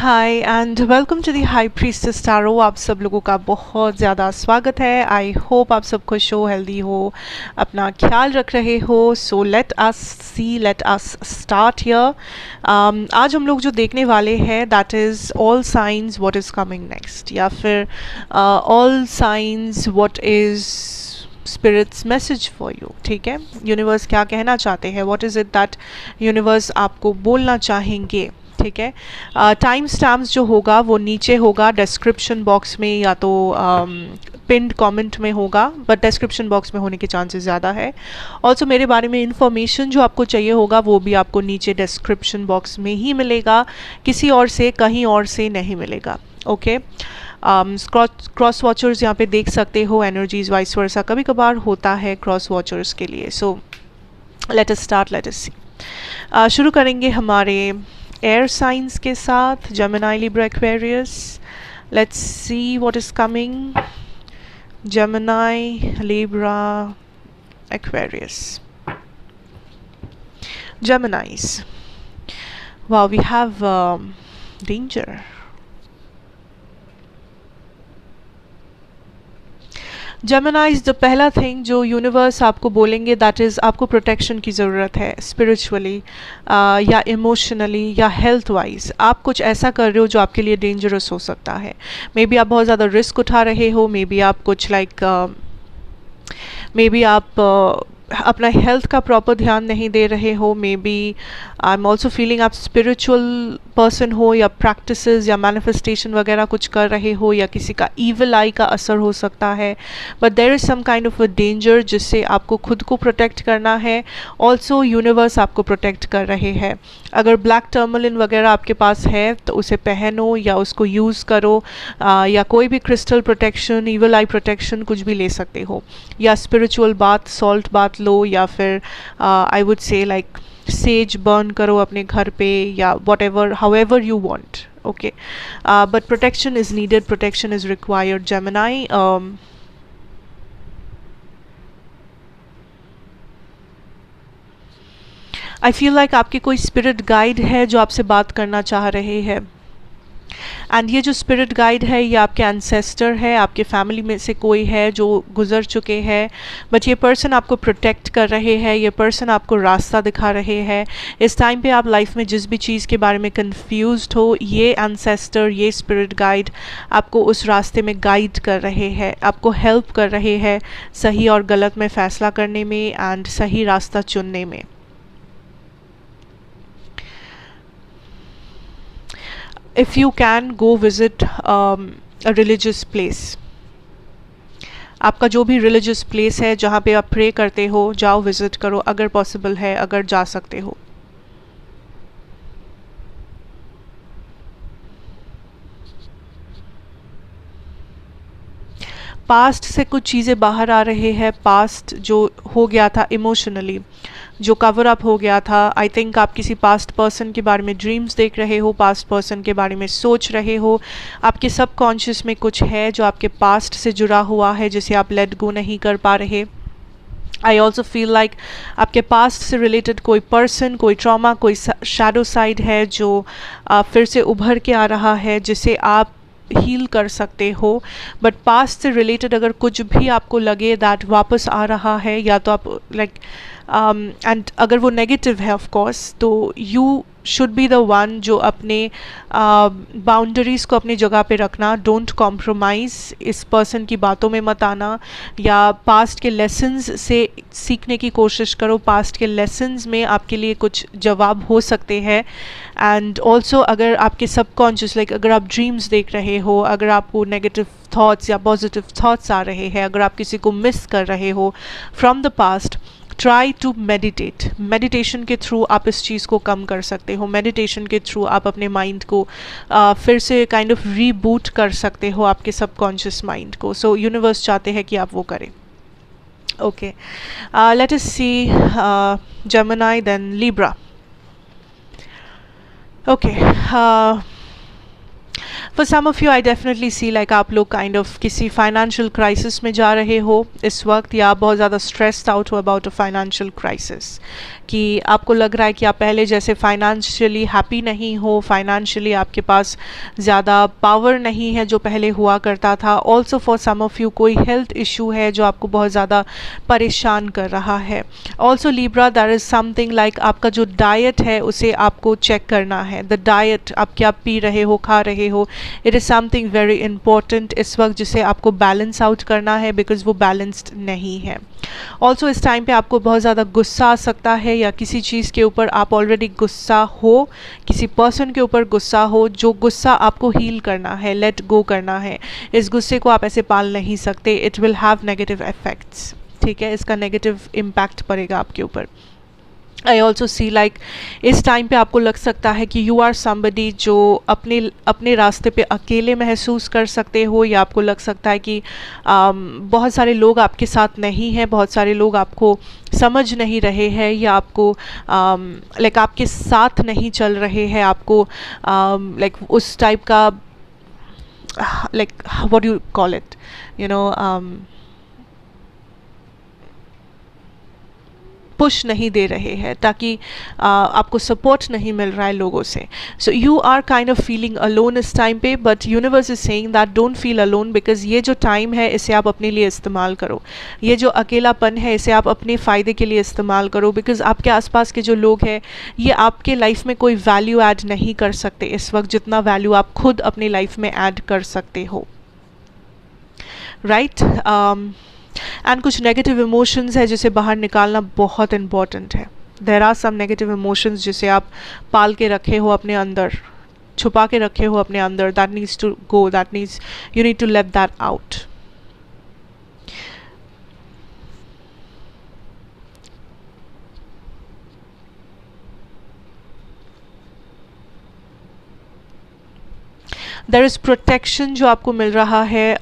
Hi and welcome to the high priestess tarot. आप सब लोगों का बहुत ज़्यादा स्वागत है। आई होप आप सब खुश हो, हेल्दी हो, अपना ख्याल रख रहे हो। So let us start here. आज हम लोग जो देखने वाले हैं that is all science what is coming next, या फिर all science what is spirits message for you. ठीक है, यूनिवर्स क्या कहना चाहते हैं, what is it that universe आपको बोलना चाहेंगे। ठीक है, टाइम स्टैम्प्स जो होगा वो नीचे होगा डिस्क्रिप्शन बॉक्स में, या तो पिंड कमेंट में होगा, बट डिस्क्रिप्शन बॉक्स में होने के चांसेस ज़्यादा है। ऑल्सो मेरे बारे में इंफॉर्मेशन जो आपको चाहिए होगा वो भी आपको नीचे डिस्क्रिप्शन बॉक्स में ही मिलेगा, किसी और से कहीं और से नहीं मिलेगा। ओके, क्रॉस वॉचर्स यहाँ पे देख सकते हो, एनर्जीज वाइस वर्सा कभी कभार होता है क्रॉस वॉचर्स के लिए। So let us start, let us see. शुरू करेंगे हमारे एयर साइंस के साथ, Gemini, Libra, Aquarius. Let's see what is coming. Gemini, Libra, Aquarius. Geminis. Wow, we have danger. Geminis, the पहला थिंग जो यूनिवर्स आपको बोलेंगे दैट इज़ आपको प्रोटेक्शन की ज़रूरत है, स्पिरिचुअली या इमोशनली या हेल्थ वाइज। आप कुछ ऐसा कर रहे हो जो आपके लिए डेंजरस हो सकता है। मे बी आप बहुत ज़्यादा रिस्क उठा रहे हो, मे बी आप कुछ मे बी आप अपना हेल्थ का प्रॉपर ध्यान नहीं दे रहे हो। Maybe I am also feeling आप स्पिरिचुअल पर्सन हो, या प्रैक्टिसेस या मैनिफेस्टेशन वगैरह कुछ कर रहे हो, या किसी का ईविल आई का असर हो सकता है। But there is some kind of a danger जिससे आपको खुद को प्रोटेक्ट करना है। ऑल्सो यूनिवर्स आपको प्रोटेक्ट कर रहे हैं। अगर ब्लैक टर्मलिन वगैरह आपके पास है तो उसे पहनो या उसको यूज़ करो, या कोई भी क्रिस्टल प्रोटेक्शन, ईविल आई प्रोटेक्शन कुछ भी ले सकते हो, या स्पिरिचुअल बाथ, सॉल्ट बाथ लो, या फिर I would say like says burn करो अपने घर पे, या what ever however you want. Okay, but protection is needed, protection is required. Gemini, I feel like आपके कोई स्पिरिट गाइड है जो आपसे बात करना चाह रहे हैं, एंड ये जो स्पिरिट गाइड है ये आपके एंसेस्टर है, आपके फैमिली में से कोई है जो गुजर चुके हैं। बट ये पर्सन आपको प्रोटेक्ट कर रहे हैं, ये पर्सन आपको रास्ता दिखा रहे हैं। इस टाइम पे आप लाइफ में जिस भी चीज़ के बारे में कंफ्यूज्ड हो, ये एंसेस्टर, ये स्पिरिट गाइड आपको उस रास्ते में गाइड कर रहे हैं, आपको हेल्प कर रहे हैं सही और गलत में फ़ैसला करने में एंड सही रास्ता चुनने में। If you can go visit a religious place, आपका जो भी रिलीजियस प्लेस है जहाँ पे आप प्रे करते हो, जाओ विजिट करो अगर पॉसिबल है, अगर जा सकते हो। पास्ट से कुछ चीज़ें बाहर आ रहे हैं, पास्ट जो हो गया था इमोशनली, जो कवर अप हो गया था। आई थिंक आप किसी पास्ट पर्सन के बारे में ड्रीम्स देख रहे हो, पास्ट पर्सन के बारे में सोच रहे हो। आपके सबकॉन्शियस में कुछ है जो आपके पास्ट से जुड़ा हुआ है, जिसे आप लेट गो नहीं कर पा रहे। आई ऑल्सो फील लाइक आपके पास्ट से रिलेटेड कोई पर्सन, कोई ट्रॉमा, कोई शैडो साइड है जो फिर से उभर के आ रहा है, जिसे आप हील कर सकते हो। बट पास्ट से रिलेटेड अगर कुछ भी आपको लगे दैट वापस आ रहा है, या तो आप एंड अगर वो नेगेटिव है ऑफ कोर्स, तो you should be the one जो अपने बाउंड्रीज़ को अपनी जगह पे रखना। डोंट कॉम्प्रोमाइज़, इस पर्सन की बातों में मत आना, या पास्ट के लेसन्स से सीखने की कोशिश करो। पास्ट के लेसन्स में आपके लिए कुछ जवाब हो सकते हैं। एंड ऑल्सो अगर आपके सबकॉन्शियस अगर आप ड्रीम्स देख रहे हो, अगर आपको नेगेटिव थॉट्स या पॉजिटिव थॉट्स आ रहे हैं, अगर आप किसी को मिस कर रहे हो from the past, try to meditate. Meditation के थ्रू आप इस चीज़ को कम कर सकते हो। मेडिटेशन के थ्रू आप अपने माइंड को फिर से काइंड ऑफ रीबूट कर सकते हो, आपके सबकॉन्शियस माइंड को। सो यूनिवर्स चाहते हैं कि आप वो करें। Okay, let us see Gemini, then Libra. Okay, for some of you I definitely see like आप लोग काइंड ऑफ किसी फाइनेंशियल क्राइसिस में जा रहे हो इस वक्त, या आप बहुत ज़्यादा स्ट्रेस्ड आउट हो अबाउट अ फाइनेंशियल क्राइसिस, कि आपको लग रहा है कि आप पहले जैसे फाइनेंशियली हैप्पी नहीं हो, फाइनेंशियली आपके पास ज़्यादा पावर नहीं है जो पहले हुआ करता था। Also for some of you कोई हेल्थ इशू है जो आपको बहुत ज़्यादा परेशान कर रहा है। Also Libra there is something like आपका जो डाइट है उसे आपको चेक करना है। द डाइट आप क्या पी रहे हो, खा रहे हो, it is something very important इस वक्त जिसे आपको बैलेंस आउट करना है, बिकॉज वो बैलेंस्ड नहीं है। ऑल्सो इस टाइम पे आपको बहुत ज़्यादा गुस्सा आ सकता है, या किसी चीज़ के ऊपर आप ऑलरेडी गुस्सा हो, किसी पर्सन के ऊपर गुस्सा हो, जो गुस्सा आपको हील करना है, लेट गो करना है। इस गुस्से को आप ऐसे पाल नहीं सकते, it will have negative effects, ठीक है, इसका नेगेटिव इम्पैक्ट पड़ेगा आपके ऊपर। आई ऑल्सो सी लाइक इस टाइम पे आपको लग सकता है कि यू आर समबडी जो अपने रास्ते पे अकेले महसूस कर सकते हो, या आपको लग सकता है कि बहुत सारे लोग आपके साथ नहीं हैं, बहुत सारे लोग आपको समझ नहीं रहे हैं, या आपको लाइक आपके साथ नहीं चल रहे हैं, आपको लाइक उस टाइप का like what you call it, you know, push नहीं दे रहे हैं, ताकि आपको सपोर्ट नहीं मिल रहा है लोगों से। So you are kind of feeling alone इस टाइम पे, but universe is saying that don't feel alone, because ये जो टाइम है इसे आप अपने लिए इस्तेमाल करो। ये जो अकेलापन है इसे आप अपने फ़ायदे के लिए इस्तेमाल करो, बिकॉज आपके आसपास के जो लोग हैं ये आपके लाइफ में कोई वैल्यू ऐड नहीं कर सकते इस वक्त, जितना वैल्यू आप खुद अपनी लाइफ में ऐड कर सकते हो, राइट। एंड कुछ नेगेटिव इमोशंस है जिसे बाहर निकालना बहुत इम्पॉर्टेंट है। There are some negative emotions जिसे आप पाल के रखे हो अपने अंदर, छुपा के रखे हो अपने अंदर, that needs to go, that needs you need to let that out. There is protection जो आपको मिल रहा है।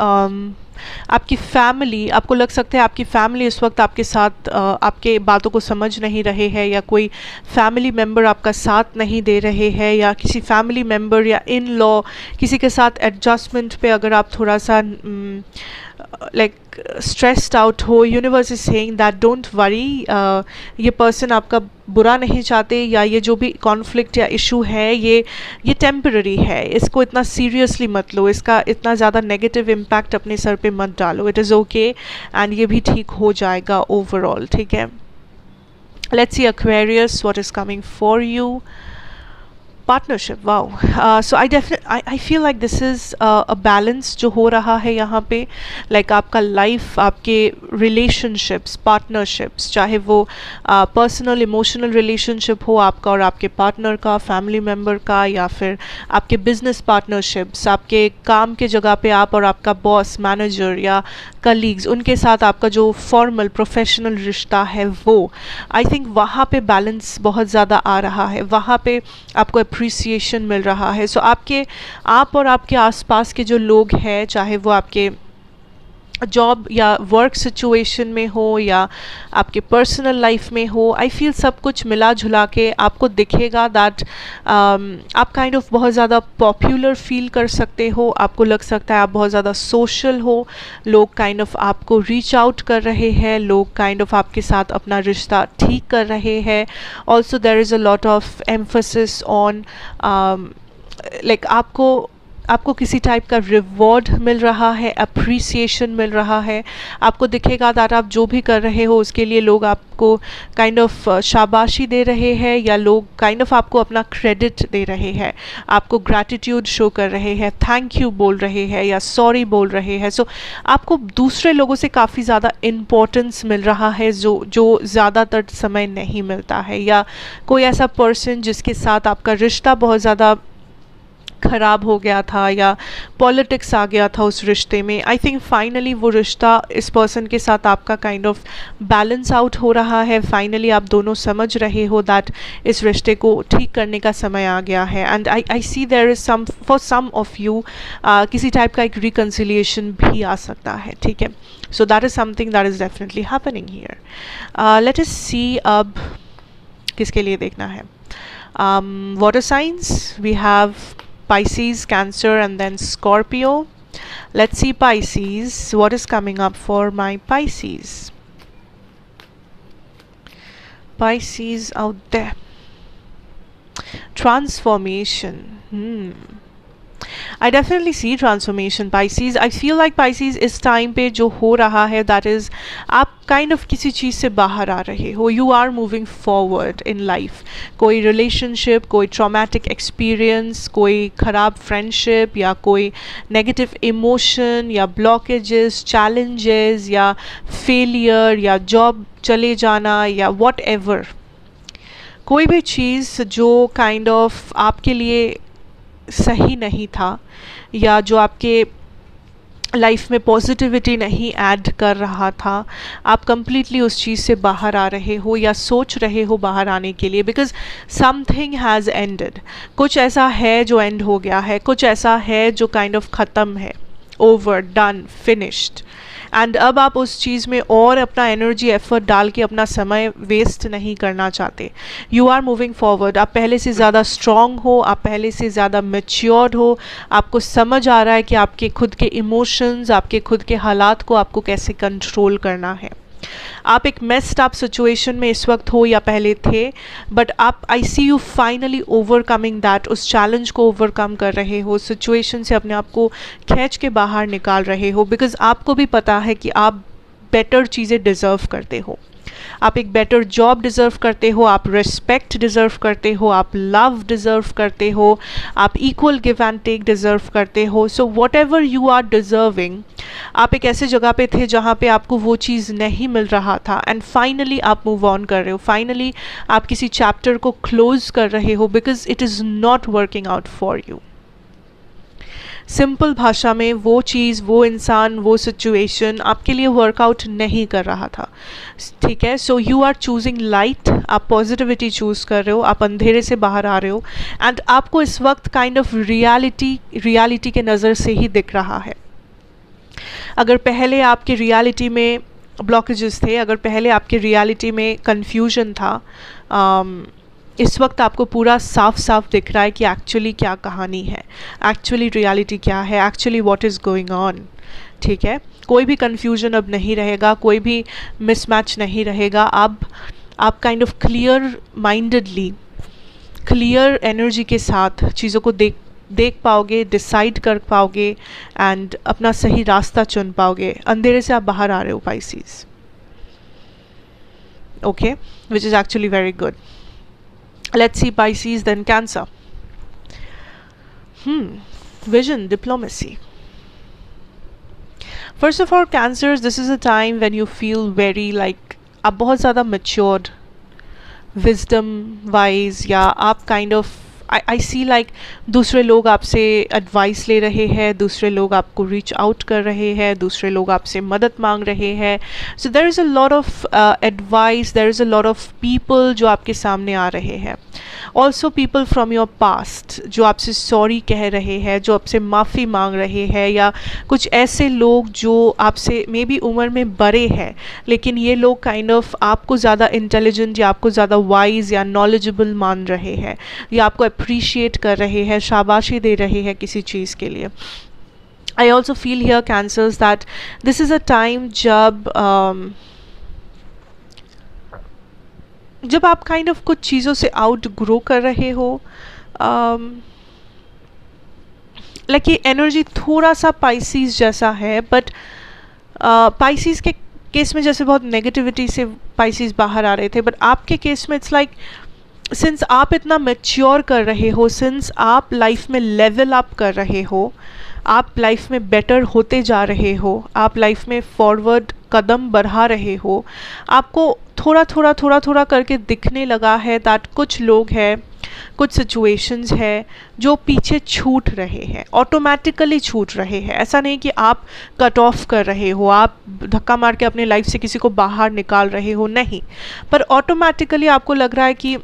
आपकी फैमिली, आपको लग सकता है आपकी फैमिली इस वक्त आपके साथ आपके बातों को समझ नहीं रहे हैं, या कोई फैमिली मेम्बर आपका साथ नहीं दे रहे हैं, या किसी फैमिली मेम्बर या इन लॉ किसी के साथ एडजस्टमेंट पे अगर आप थोड़ा सा लाइक स्ट्रेस्ड आउट हो, universe is saying that don't worry, ये पर्सन आपका बुरा नहीं चाहते, या ये जो भी कॉन्फ्लिक्ट या इशू है ये टेम्पररी है, इसको इतना सीरियसली मत लो, इसका इतना ज़्यादा नेगेटिव इम्पैक्ट अपने सर पे मत डालो, इट इज़ ओके एंड ये भी ठीक हो जाएगा ओवरऑल, ठीक है। Let's see Aquarius, what is coming for you. Partnership, wow. So I feel like this is a balance जो हो रहा है यहाँ पे, लाइक आपका लाइफ, आपके रिलेशनशिप्स, पार्टनरशिप्स, चाहे वो पर्सनल इमोशनल रिलेशनशिप हो आपका और आपके पार्टनर का, फैमिली मेम्बर का, या फिर आपके बिजनेस पार्टनरशिप्स, आपके काम के जगह पे आप और आपका बॉस, मैनेजर या कलीग्स, उनके साथ आपका जो फॉर्मल प्रोफेशनल रिश्ता है, वो आई थिंक वहाँ पे बैलेंस बहुत ज़्यादा आ रहा है, वहाँ पे आपको अप्रिसिएशन मिल रहा है। सो आप और आपके आसपास के जो लोग हैं, चाहे वो आपके जॉब या वर्क सिचुएशन में हो या आपके पर्सनल लाइफ में हो, आई फील सब कुछ मिला जुला के आपको दिखेगा दैट आप काइंड ऑफ बहुत ज़्यादा पॉपुलर फील कर सकते हो, आपको लग सकता है आप बहुत ज़्यादा सोशल हो, लोग काइंड ऑफ आपको रीच आउट कर रहे हैं, लोग काइंड ऑफ आपके साथ अपना रिश्ता ठीक कर रहे हैं। Also there is a lot of emphasis on like आपको किसी टाइप का रिवॉर्ड मिल रहा है, अप्रिसिएशन मिल रहा है, आपको दिखेगा दैट आप जो भी कर रहे हो उसके लिए लोग आपको काइंड ऑफ शाबाशी दे रहे हैं, या लोग काइंड ऑफ आपको अपना क्रेडिट दे रहे हैं, आपको ग्रैटिट्यूड शो कर रहे हैं, थैंक यू बोल रहे हैं या सॉरी बोल रहे हैं। सो आपको दूसरे लोगों से काफ़ी ज़्यादा इम्पोर्टेंस मिल रहा है जो ज़्यादातर समय नहीं मिलता है, या कोई ऐसा पर्सन जिसके साथ आपका रिश्ता बहुत ज़्यादा ख़राब हो गया था या पॉलिटिक्स आ गया था उस रिश्ते में, आई थिंक फाइनली वो रिश्ता इस पर्सन के साथ आपका काइंड ऑफ बैलेंस आउट हो रहा है। फाइनली आप दोनों समझ रहे हो दैट इस रिश्ते को ठीक करने का समय आ गया है। And I see there is some for some of you किसी टाइप का एक रिकन्सिलिएशन भी आ सकता है, ठीक है। So that is something that is definitely happening here. Let us see अब किसके लिए देखना है। Water science, we have Pisces, Cancer, and then Scorpio. Let's see Pisces. What is coming up for my Pisces? Pisces out there. Transformation. I definitely see transformation, Pisces. I feel like Pisces इस time पे जो हो रहा है, that is आप kind of किसी चीज़ से बाहर आ रहे हो. You are moving forward in life. कोई relationship, कोई traumatic experience, कोई खराब friendship, या कोई negative emotion, या blockages, challenges, या failure, या job चले जाना, या whatever. कोई भी चीज़ जो kind of आपके लिए सही नहीं था, या जो आपके लाइफ में पॉजिटिविटी नहीं ऐड कर रहा था, आप कंप्लीटली उस चीज़ से बाहर आ रहे हो या सोच रहे हो बाहर आने के लिए, बिकॉज समथिंग हैज़ एंडेड. कुछ ऐसा है जो एंड हो गया है, कुछ ऐसा है जो काइंड ऑफ ख़त्म है, ओवर, डन, फिनिश्ड. एंड अब आप उस चीज़ में और अपना एनर्जी एफर्ट डाल के अपना समय वेस्ट नहीं करना चाहते. You are moving forward. आप पहले से ज़्यादा स्ट्रॉन्ग हो, आप पहले से ज़्यादा मैच्योर्ड हो. आपको समझ आ रहा है कि आपके खुद के इमोशंस, आपके खुद के हालात को आपको कैसे कंट्रोल करना है. आप एक मेस्ड अप सिचुएशन में इस वक्त हो या पहले थे, बट आप, आई see you finally overcoming that. उस चैलेंज को ओवरकम कर रहे हो, सिचुएशन से अपने आप को खींच के बाहर निकाल रहे हो, बिकॉज आपको भी पता है कि आप बेटर चीज़ें डिज़र्व करते हो. आप एक बेटर जॉब डिज़र्व करते हो, आप रिस्पेक्ट डिज़र्व करते हो, आप लव डिज़र्व करते हो, आप equal give and take deserve करते हो. So whatever you are deserving, आप एक ऐसे जगह पे थे जहाँ पे आपको वो चीज़ नहीं मिल रहा था, एंड फाइनली आप मूव ऑन कर रहे हो. फाइनली आप किसी चैप्टर को क्लोज कर रहे हो, because it is not working out for you. Simple भाषा में वो चीज़, वो इंसान, वो सिचुएशन आपके लिए वर्कआउट नहीं कर रहा था. ठीक है, so you are choosing light. आप पॉजिटिविटी चूज़ कर रहे हो, आप अंधेरे से बाहर आ रहे हो, एंड आपको इस वक्त काइंड ऑफ रियलिटी के नज़र से ही दिख रहा है. अगर पहले आपके रियलिटी में ब्लॉकेजेस थे, अगर पहले आपके रियलिटी में कन्फ्यूजन था, इस वक्त आपको पूरा साफ साफ दिख रहा है कि एक्चुअली क्या कहानी है, एक्चुअली रियलिटी क्या है, actually what is going on. ठीक है, कोई भी कन्फ्यूजन अब नहीं रहेगा, कोई भी मिसमैच नहीं रहेगा. अब आप kind of clear mindedly, clear energy के साथ चीज़ों को देख पाओगे, डिसाइड कर पाओगे, एंड अपना सही रास्ता चुन पाओगे. अंधेरे से आप बाहर आ रहे हो, Pisces. Okay, which is actually very good. Let's see Pisces, then Cancer. Vision, diplomacy. First of all, Cancers, this is a time when you feel very like आप बहुत ज़्यादा matured, wisdom wise, या आप kind of I see like दूसरे लोग आपसे advice ले रहे हैं, दूसरे लोग आपको रीच आउट कर रहे हैं, दूसरे लोग आपसे मदद मांग रहे हैं. So there is a lot of advice, there is a lot of people जो आपके सामने आ रहे हैं. Also people from your past जो आपसे सॉरी कह रहे हैं, जो आपसे माफ़ी मांग रहे हैं, या कुछ ऐसे लोग जो आपसे मे बी उम्र में बड़े हैं, लेकिन ये लोग काइंड ऑफ आपको ज़्यादा इंटेलिजेंट या आपको ज़्यादा वाइज या नॉलेजेबल मान रहे हैं, या आपको अप्रिशिएट कर रहे हैं, शाबाशी दे रहे हैं किसी चीज़ के लिए. I also feel here, Cancers, that this is a time जब आप काइंड ऑफ कुछ चीज़ों से आउट ग्रो कर रहे हो. लाइक ये एनर्जी थोड़ा सा पाइसीज जैसा है, बट पाइसीज के केस में जैसे बहुत नेगेटिविटी से पाइसीज बाहर आ रहे थे, बट आपके केस में इट्स लाइक सिंस आप इतना मैच्योर कर रहे हो, सिंस आप लाइफ में लेवल अप कर रहे हो, आप लाइफ में बेटर होते जा रहे हो, आप लाइफ में फॉरवर्ड कदम बढ़ा रहे हो, आपको थोड़ा थोड़ा करके दिखने लगा है दैट कुछ लोग हैं, कुछ सिचुएशंस है जो पीछे छूट रहे हैं, ऑटोमेटिकली छूट रहे हैं. ऐसा नहीं कि आप कट ऑफ कर रहे हो, आप धक्का मार के अपने लाइफ से किसी को बाहर निकाल रहे हो, नहीं, पर ऑटोमेटिकली आपको लग रहा है कि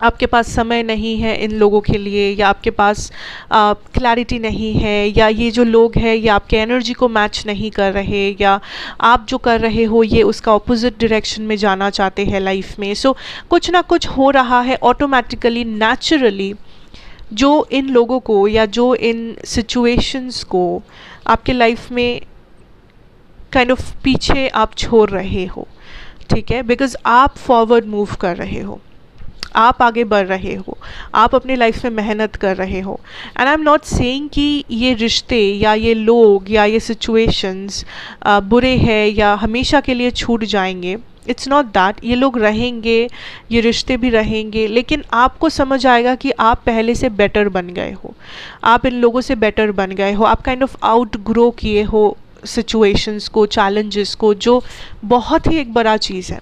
आपके पास समय नहीं है इन लोगों के लिए, या आपके पास क्लैरिटी नहीं है, या ये जो लोग हैं ये आपके एनर्जी को मैच नहीं कर रहे, या आप जो कर रहे हो ये उसका ऑपोजिट डायरेक्शन में जाना चाहते हैं लाइफ में. सो कुछ ना कुछ हो रहा है ऑटोमेटिकली, नेचुरली. जो इन लोगों को या जो इन सिचुएशंस को आपके लाइफ में काइंड ऑफ पीछे आप छोड़ रहे हो, ठीक है, बिकॉज आप फॉरवर्ड मूव कर रहे हो, आप आगे बढ़ रहे हो, आप अपने लाइफ में मेहनत कर रहे हो। And I am not saying कि ये रिश्ते या ये लोग या ये सिचुएशंस बुरे हैं या हमेशा के लिए छूट जाएंगे। इट्स नॉट दैट, ये लोग रहेंगे, ये रिश्ते भी रहेंगे, लेकिन आपको समझ आएगा कि आप पहले से बेटर बन गए हो, आप इन लोगों से बेटर बन गए हो, आप काइंड ऑफ आउट ग्रो किए हो सिचुएशंस को, चैलेंजेस को, जो बहुत ही एक बड़ा चीज़ है।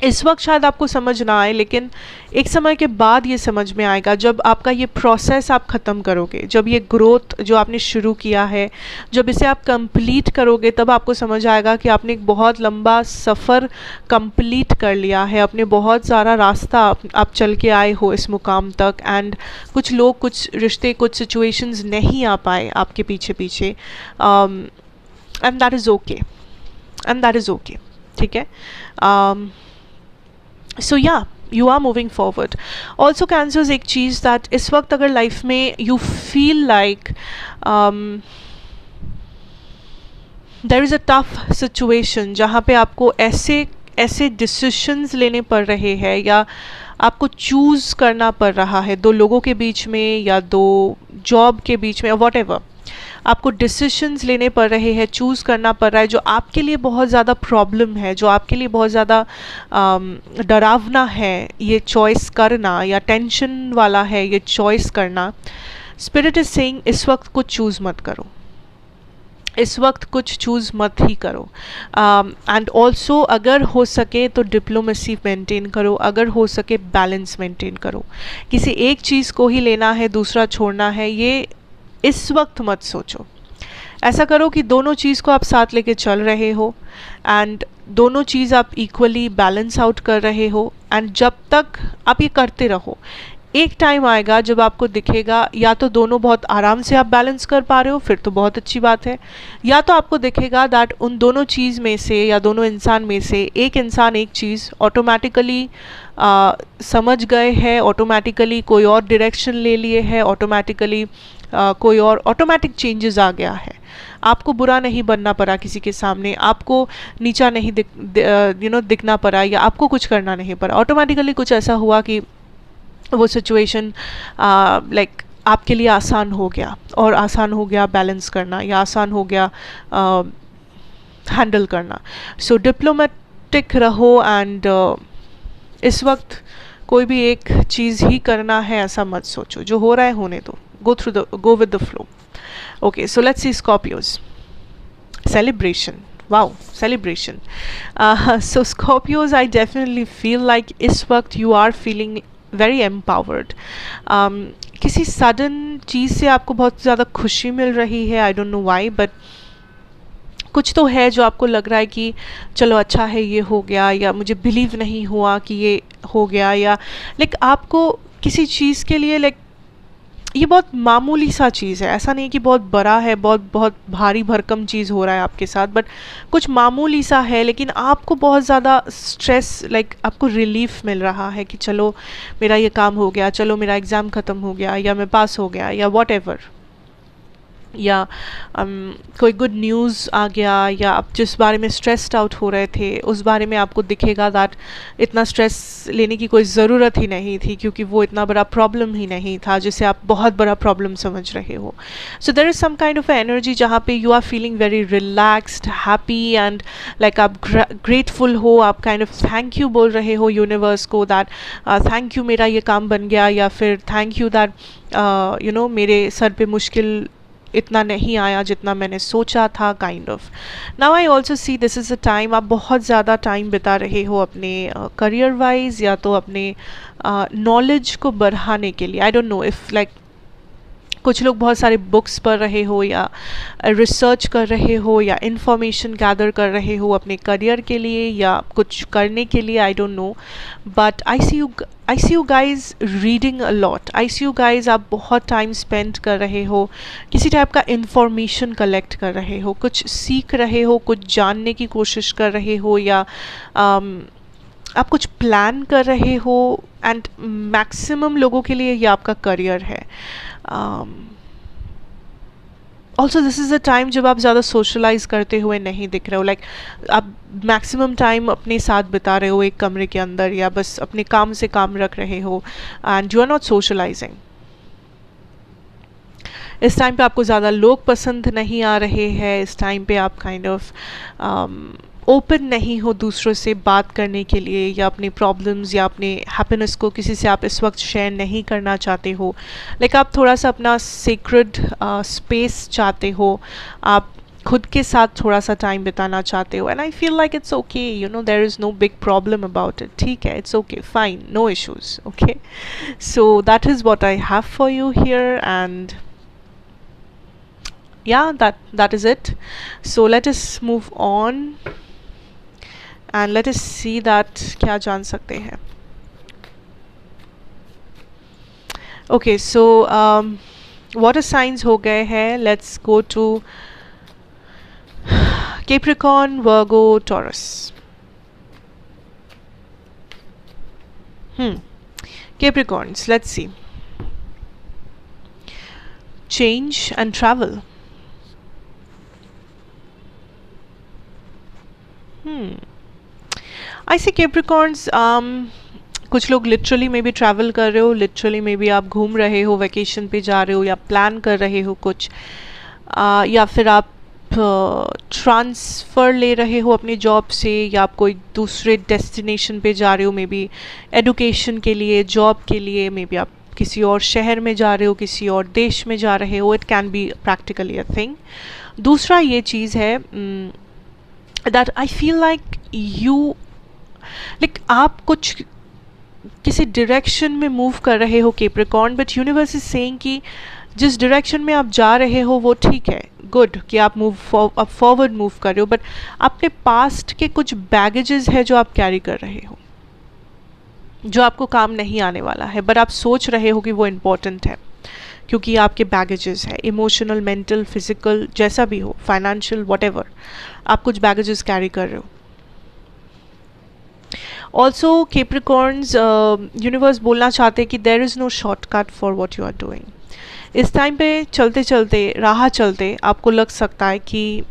इस वक्त शायद आपको समझ ना आए, लेकिन एक समय के बाद ये समझ में आएगा, जब आपका ये प्रोसेस आप ख़त्म करोगे, जब ये ग्रोथ जो आपने शुरू किया है, जब इसे आप कंप्लीट करोगे, तब आपको समझ आएगा कि आपने एक बहुत लंबा सफ़र कंप्लीट कर लिया है, अपने बहुत सारा रास्ता आप चल के आए हो इस मुकाम तक। एंड कुछ लोग, कुछ रिश्ते, कुछ सिचुएशंस नहीं आ पाए आपके पीछे पीछे, and that is okay, and that is okay, ठीक है। So yeah you are moving forward. Also Cancers एक चीज़ दैट इस वक्त अगर लाइफ में you feel like there is a tough situation जहाँ पे आपको ऐसे डिसीशंस लेने पड़ रहे हैं या आपको चूज़ करना पड़ रहा है दो लोगों के बीच में या दो जॉब के बीच में, वॉट एवर, आपको डिसीशंस लेने पड़ रहे हैं, चूज़ करना पड़ रहा है, जो आपके लिए बहुत ज़्यादा प्रॉब्लम है, जो आपके लिए बहुत ज़्यादा डरावना है ये चॉइस करना, या टेंशन वाला है ये चॉइस करना। स्पिरिट इज़ सेइंग इस वक्त कुछ चूज़ मत करो, इस वक्त कुछ चूज़ मत ही करो। एंड ऑल्सो अगर हो सके तो डिप्लोमेसी मेंटेन करो, अगर हो सके बैलेंस मेंटेन करो। किसी एक चीज़ को ही लेना है, दूसरा छोड़ना है, ये इस वक्त मत सोचो। ऐसा करो कि दोनों चीज़ को आप साथ लेके चल रहे हो एंड दोनों चीज़ आप इक्वली बैलेंस आउट कर रहे हो। एंड जब तक आप ये करते रहो, एक टाइम आएगा जब आपको दिखेगा या तो दोनों बहुत आराम से आप बैलेंस कर पा रहे हो, फिर तो बहुत अच्छी बात है, या तो आपको दिखेगा दैट उन दोनों चीज़ में से या दोनों इंसान में से एक इंसान एक चीज़ ऑटोमेटिकली समझ गए हैं, ऑटोमेटिकली कोई और डायरेक्शन ले लिए है, ऑटोमेटिकली कोई और ऑटोमेटिक चेंजेस आ गया है। आपको बुरा नहीं बनना पड़ा किसी के सामने, आपको नीचा नहीं दिखना पड़ा, या आपको कुछ करना नहीं पड़ा, ऑटोमेटिकली कुछ ऐसा हुआ कि वो सिचुएशन लाइक आपके लिए आसान हो गया, और आसान हो गया बैलेंस करना, या आसान हो गया हैंडल करना। सो डिप्लोमेटिक रहो एंड इस वक्त कोई भी एक चीज़ ही करना है ऐसा मत सोचो, जो हो रहा है होने दो, go with the flow. Okay, so let's see Scorpios. Celebration. Wow, celebration. So Scorpios, I definitely feel like इस वक्त you are feeling very empowered. किसी sudden चीज़ से आपको बहुत ज़्यादा खुशी मिल रही है, I don't know why, but कुछ तो है जो आपको लग रहा है कि चलो अच्छा है ये हो गया, या मुझे बिलीव नहीं हुआ कि ये हो गया, या लाइक आपको किसी चीज़ के लिए लाइक ये बहुत मामूली सा चीज़ है, ऐसा नहीं कि बहुत बड़ा है, बहुत भारी भरकम चीज़ हो रहा है आपके साथ, बट कुछ मामूली सा है, लेकिन आपको बहुत ज़्यादा स्ट्रेस लाइक आपको रिलीफ मिल रहा है कि चलो मेरा ये काम हो गया, चलो मेरा एग्ज़ाम ख़त्म हो गया, या मैं पास हो गया, या वॉट एवर, या कोई गुड न्यूज़ आ गया, या आप जिस बारे में स्ट्रेस्ड आउट हो रहे थे उस बारे में आपको दिखेगा दैट इतना स्ट्रेस लेने की कोई ज़रूरत ही नहीं थी, क्योंकि वो इतना बड़ा प्रॉब्लम ही नहीं था जिसे आप बहुत बड़ा प्रॉब्लम समझ रहे हो। So there is some kind of energy जहाँ पे you are feeling very relaxed, happy, and like आप ग्रेटफुल हो, आप काइंड ऑफ थैंक यू बोल रहे हो यूनिवर्स को दैट थैंक यू मेरा ये काम बन गया, या फिर thank you that you know मेरे सर पे मुश्किल इतना नहीं आया जितना मैंने सोचा था, kind of. Now I also see this is a time, आप बहुत ज़्यादा टाइम बिता रहे हो अपने करियर वाइज या तो अपने नॉलेज को बढ़ाने के लिए। I don't know if like कुछ लोग बहुत सारे बुक्स पढ़ रहे हो, या रिसर्च कर रहे हो, या इंफॉर्मेशन गैदर कर रहे हो अपने करियर के लिए या कुछ करने के लिए, I don't know, but I see you guys reading a lot. I see you guys आप बहुत टाइम स्पेंड कर रहे हो, किसी टाइप का इंफॉर्मेशन कलेक्ट कर रहे हो, कुछ सीख रहे हो, कुछ जानने की कोशिश कर रहे हो, या आप कुछ प्लान कर रहे हो, एंड मैक्सिमम लोगों के लिए ये आपका करियर है. Also this is a time जब आप ज़्यादा सोशलाइज करते हुए नहीं दिख रहे हो. लाइक आप मैक्सिमम टाइम अपने साथ बिता रहे हो एक कमरे के अंदर, या बस अपने काम से काम रख रहे हो, and you are not socialising. इस टाइम पे आपको ज़्यादा लोग पसंद नहीं आ रहे हैं. इस टाइम पे आप काइंड ऑफ ओपन नहीं हो दूसरों से बात करने के लिए, या अपनी प्रॉब्लम्स या अपने हैप्पीनेस को किसी से आप इस वक्त शेयर नहीं करना चाहते हो. लाइक आप थोड़ा सा अपना सीक्रेट स्पेस चाहते हो, आप खुद के साथ थोड़ा सा टाइम बिताना चाहते हो. And I feel like it's okay, you know, there is no big problem about it. ठीक है, it's okay, fine, no issues. Okay, so that is what I have for you here. And yeah, that is it. So let us move on and let us see that क्या जान सकते हैं. Okay, so water signs हो गए हैं. Let's go to Capricorn, Virgo, Taurus. Capricorns, let's see. Change and travel. I C Capricorns, कुछ लोग literally may be travel कर रहे हो, लिटरली मे बी आप घूम रहे हो, वेकेशन पे जा रहे हो, या प्लान कर रहे हो कुछ, या फिर आप ट्रांसफ़र ले रहे हो अपनी जॉब से, या आप कोई दूसरे डेस्टिनेशन पे जा रहे हो, मे बी एडुकेशन के लिए, जॉब के लिए, मे बी आप किसी और शहर में जा रहे हो, किसी और देश में जा रहे हो. It can B practically a thing. दूसरा ये चीज़ है that I feel like आप कुछ किसी डायरेक्शन में मूव कर रहे हो Capricorn, but universe is saying कि जिस डायरेक्शन में आप जा रहे हो वो ठीक है, गुड कि आप आप फॉरवर्ड मूव कर रहे हो, बट अपने पास्ट के कुछ बैगेजेस है जो आप कैरी कर रहे हो, जो आपको काम नहीं आने वाला है, बट आप सोच रहे हो कि वो इम्पोर्टेंट है क्योंकि आपके बैगेजेस है, इमोशनल, मेंटल, फिजिकल, जैसा भी हो, फाइनेंशियल, व्हाटएवर, आप कुछ बैगेजेस कैरी कर रहे हो. ऑल्सो Capricorns, यूनिवर्स बोलना चाहते हैं कि there is no shortcut for what you are doing. इस टाइम पे चलते चलते, राह चलते आपको लग सकता है कि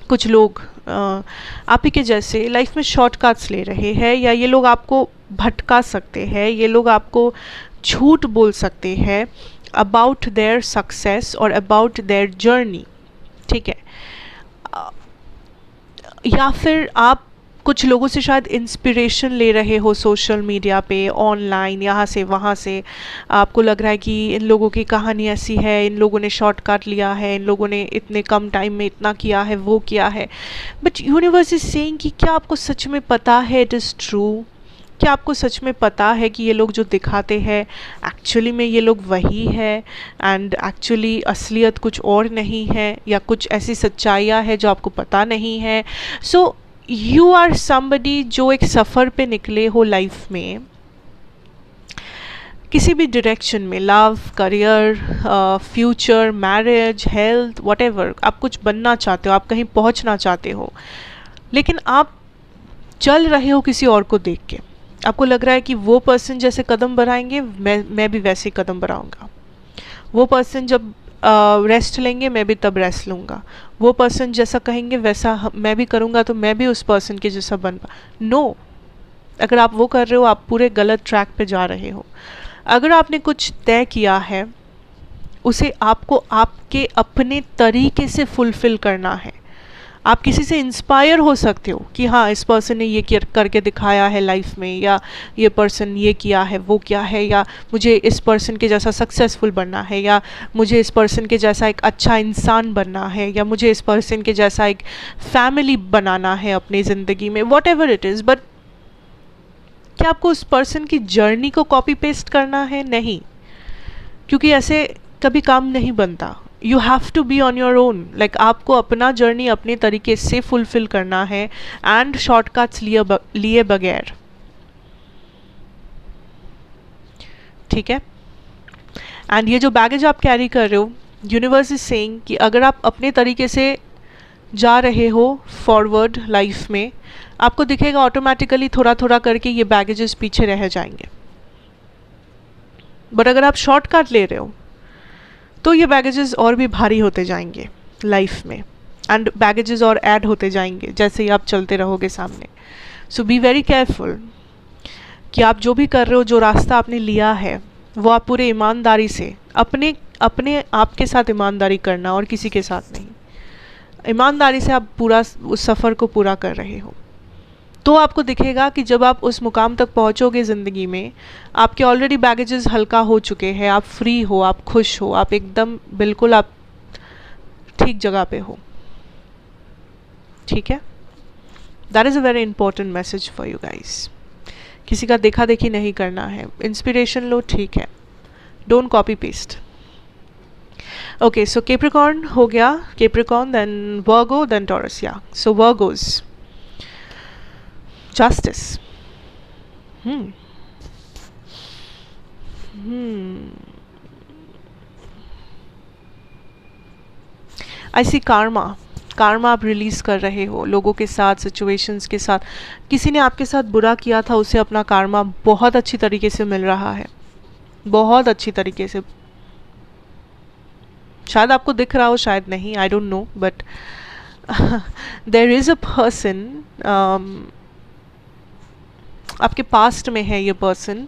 कुछ लोग आप ही के जैसे लाइफ में शॉर्टकट्स ले रहे हैं, या ये लोग आपको भटका सकते हैं, ये लोग आपको झूठ बोल सकते हैं अबाउट देयर सक्सेस और अबाउट देयर जर्नी. ठीक है, या फिर आप कुछ लोगों से शायद इंस्पिरेशन ले रहे हो सोशल मीडिया पे, ऑनलाइन, यहाँ से वहाँ से. आपको लग रहा है कि इन लोगों की कहानी ऐसी है, इन लोगों ने शॉर्टकट लिया है, इन लोगों ने इतने कम टाइम में इतना किया है, वो किया है. बट यूनिवर्स इज सेइंग कि क्या आपको सच में पता है इट इज़ ट्रू? क्या आपको सच में पता है कि ये लोग जो दिखाते हैं एक्चुअली में ये लोग वही है, एंड एक्चुअली असलियत कुछ और नहीं है, या कुछ ऐसी सच्चाइयाँ है जो आपको पता नहीं है. सो यू आर समबडी जो एक सफ़र पे निकले हो लाइफ में, किसी भी डायरेक्शन में, love, career, future, marriage, health, whatever, आप कुछ बनना चाहते हो, आप कहीं पहुंचना चाहते हो, लेकिन आप चल रहे हो किसी और को देख के. आपको लग रहा है कि वो पर्सन जैसे कदम बढ़ाएंगे मैं भी वैसे ही कदम बढ़ाऊंगा, वो पर्सन जब रेस्ट लेंगे मैं भी तब रेस्ट लूँगा, वो पर्सन जैसा कहेंगे वैसा मैं भी करूँगा, तो मैं भी उस पर्सन के जैसा बन पा. नो, अगर आप वो कर रहे हो आप पूरे गलत ट्रैक पे जा रहे हो. अगर आपने कुछ तय किया है उसे आपको आपके अपने तरीके से फुलफ़िल करना है. आप किसी से इंस्पायर हो सकते हो कि हाँ इस पर्सन ने ये करके दिखाया है लाइफ में, या ये पर्सन ये किया है, वो क्या है, या मुझे इस पर्सन के जैसा सक्सेसफुल बनना है, या मुझे इस पर्सन के जैसा एक अच्छा इंसान बनना है, या मुझे इस पर्सन के जैसा एक फैमिली बनाना है अपनी ज़िंदगी में, what ever it is. But क्या आपको उस पर्सन की जर्नी को कॉपी पेस्ट करना है? नहीं, क्योंकि ऐसे कभी काम नहीं बनता. You have to be on your own. Like आपको अपना जर्नी अपने तरीके से फुलफिल करना है, एंड शॉर्टकट्स लिए बगैर. ठीक है, एंड ये जो बैगेज आप कैरी कर रहे हो, यूनिवर्स इज सेइंग कि अगर आप अपने तरीके से जा रहे हो फॉरवर्ड लाइफ में, आपको दिखेगा ऑटोमेटिकली थोड़ा थोड़ा करके ये बैगेजेस पीछे रह जाएंगे। बट अगर आप शॉर्टकट ले रहे हो तो ये बैगेजेस और भी भारी होते जाएंगे लाइफ में, एंड बैगेजेस और ऐड होते जाएंगे जैसे ही आप चलते रहोगे सामने। सो बी वेरी केयरफुल कि आप जो भी कर रहे हो, जो रास्ता आपने लिया है, वो आप पूरे ईमानदारी से अपने अपने आप के साथ ईमानदारी करना और किसी के साथ नहीं। ईमानदारी से आप पूरा उस सफ़र को पूरा कर रहे हो, तो आपको दिखेगा कि जब आप उस मुकाम तक पहुंचोगे ज़िंदगी में, आपके ऑलरेडी बैगेजेस हल्का हो चुके हैं, आप फ्री हो, आप खुश हो, आप एकदम बिल्कुल आप ठीक जगह पे हो। ठीक है, that is a very important message for you guys. किसी का देखा देखी नहीं करना है, इंस्पिरेशन लो ठीक है, don't copy paste. Okay, so Capricorn हो गया, Capricorn, then Virgo, then Taurus. या so Virgos, justice. I see karma. Karma आप रिलीज़ कर रहे हो लोगों के साथ, सिचुएशंस के साथ। किसी ने आपके साथ बुरा किया था, उसे अपना कार्मा बहुत अच्छी तरीके से मिल रहा है, बहुत अच्छी तरीके से। शायद आपको दिख रहा हो, शायद नहीं, I don't know, but there is a person, आपके पास्ट में है ये पर्सन।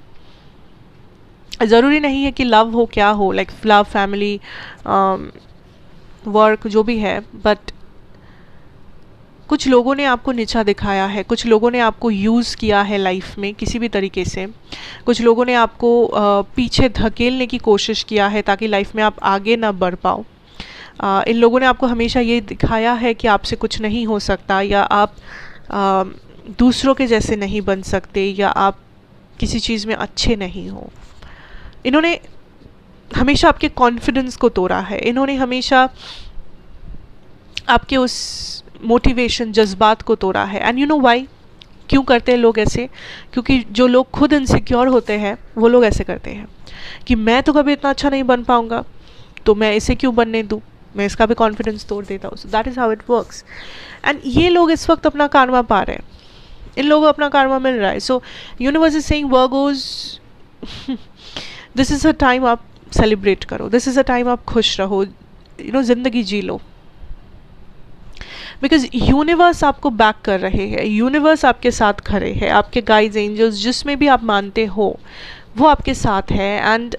ज़रूरी नहीं है कि लव हो, क्या हो, लाइक लव, फैमिली, वर्क, जो भी है, बट कुछ लोगों ने आपको नीचा दिखाया है, कुछ लोगों ने आपको यूज़ किया है लाइफ में किसी भी तरीके से, कुछ लोगों ने आपको पीछे धकेलने की कोशिश किया है ताकि लाइफ में आप आगे ना बढ़ पाओ। इन लोगों ने आपको हमेशा ये दिखाया है कि आपसे कुछ नहीं हो सकता, या आप दूसरों के जैसे नहीं बन सकते, या आप किसी चीज़ में अच्छे नहीं हो। इन्होंने हमेशा आपके कॉन्फिडेंस को तोड़ा है, इन्होंने हमेशा आपके उस मोटिवेशन, जज्बात को तोड़ा है। एंड यू नो वाई, क्यों करते हैं लोग ऐसे? क्योंकि जो लोग खुद इनसिक्योर होते हैं वो लोग ऐसे करते हैं कि मैं तो कभी इतना अच्छा नहीं बन पाऊँगा, तो मैं इसे क्यों बनने दूँ, मैं इसका भी कॉन्फिडेंस तोड़ देता हूँ। सो that is how it works. And ये लोग इस वक्त अपना कार्मा पा रहे हैं, इन लोगों को अपना कार्मा मिल रहा है। सो universe is saying Virgos, this is a time आप सेलिब्रेट करो, दिस इज़ अ टाइम आप खुश रहो, यू नो, ज़िंदगी जी लो। बिकॉज यूनिवर्स आपको बैक कर रहे हैं, यूनिवर्स आपके साथ खड़े हैं, आपके गाइड्स, एंजल्स, जिसमें भी आप मानते हो वो आपके साथ है। एंड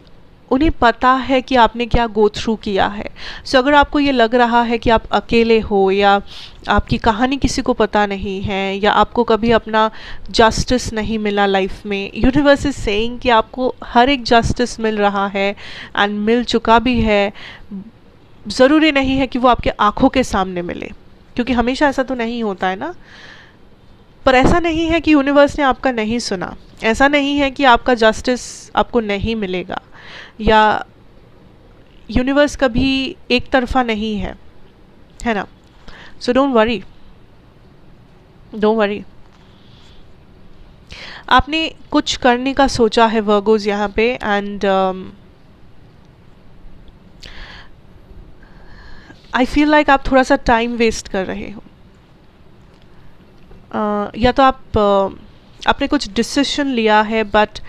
उन्हें पता है कि आपने क्या गो थ्रू किया है। सो अगर आपको ये लग रहा है कि आप अकेले हो, या आपकी कहानी किसी को पता नहीं है, या आपको कभी अपना जस्टिस नहीं मिला लाइफ में, यूनिवर्स इज सेइंग कि आपको हर एक जस्टिस मिल रहा है, एंड मिल चुका भी है। ज़रूरी नहीं है कि वो आपके आँखों के सामने मिले, क्योंकि हमेशा ऐसा तो नहीं होता है ना। पर ऐसा नहीं है कि यूनिवर्स ने आपका नहीं सुना, ऐसा नहीं है कि आपका जस्टिस आपको नहीं मिलेगा, या यूनिवर्स कभी एक तरफा नहीं है ना। So don't worry, don't worry. आपने कुछ करने का सोचा है वर्गोज यहाँ पे, एंड आई फील लाइक आप थोड़ा सा टाइम वेस्ट कर रहे हो। या तो आप आपने कुछ डिसीजन लिया है, बट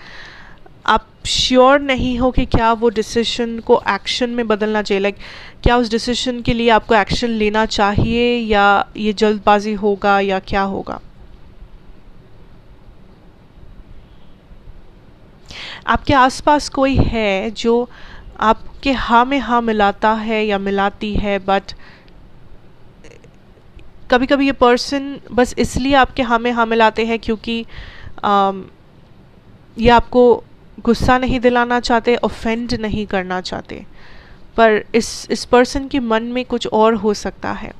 आप श्योर नहीं हो कि क्या वो डिसीजन को एक्शन में बदलना चाहिए। लाइक क्या उस डिसीजन के लिए आपको एक्शन लेना चाहिए, या ये जल्दबाजी होगा, या क्या होगा। आपके आसपास कोई है जो आपके हाँ में हाँ मिलाता है या मिलाती है, बट कभी कभी ये पर्सन बस इसलिए आपके हाँ में हाँ मिलाते हैं क्योंकि ये आपको गुस्सा नहीं दिलाना चाहते, ऑफेंड नहीं करना चाहते, पर इस पर्सन के मन में कुछ और हो सकता है।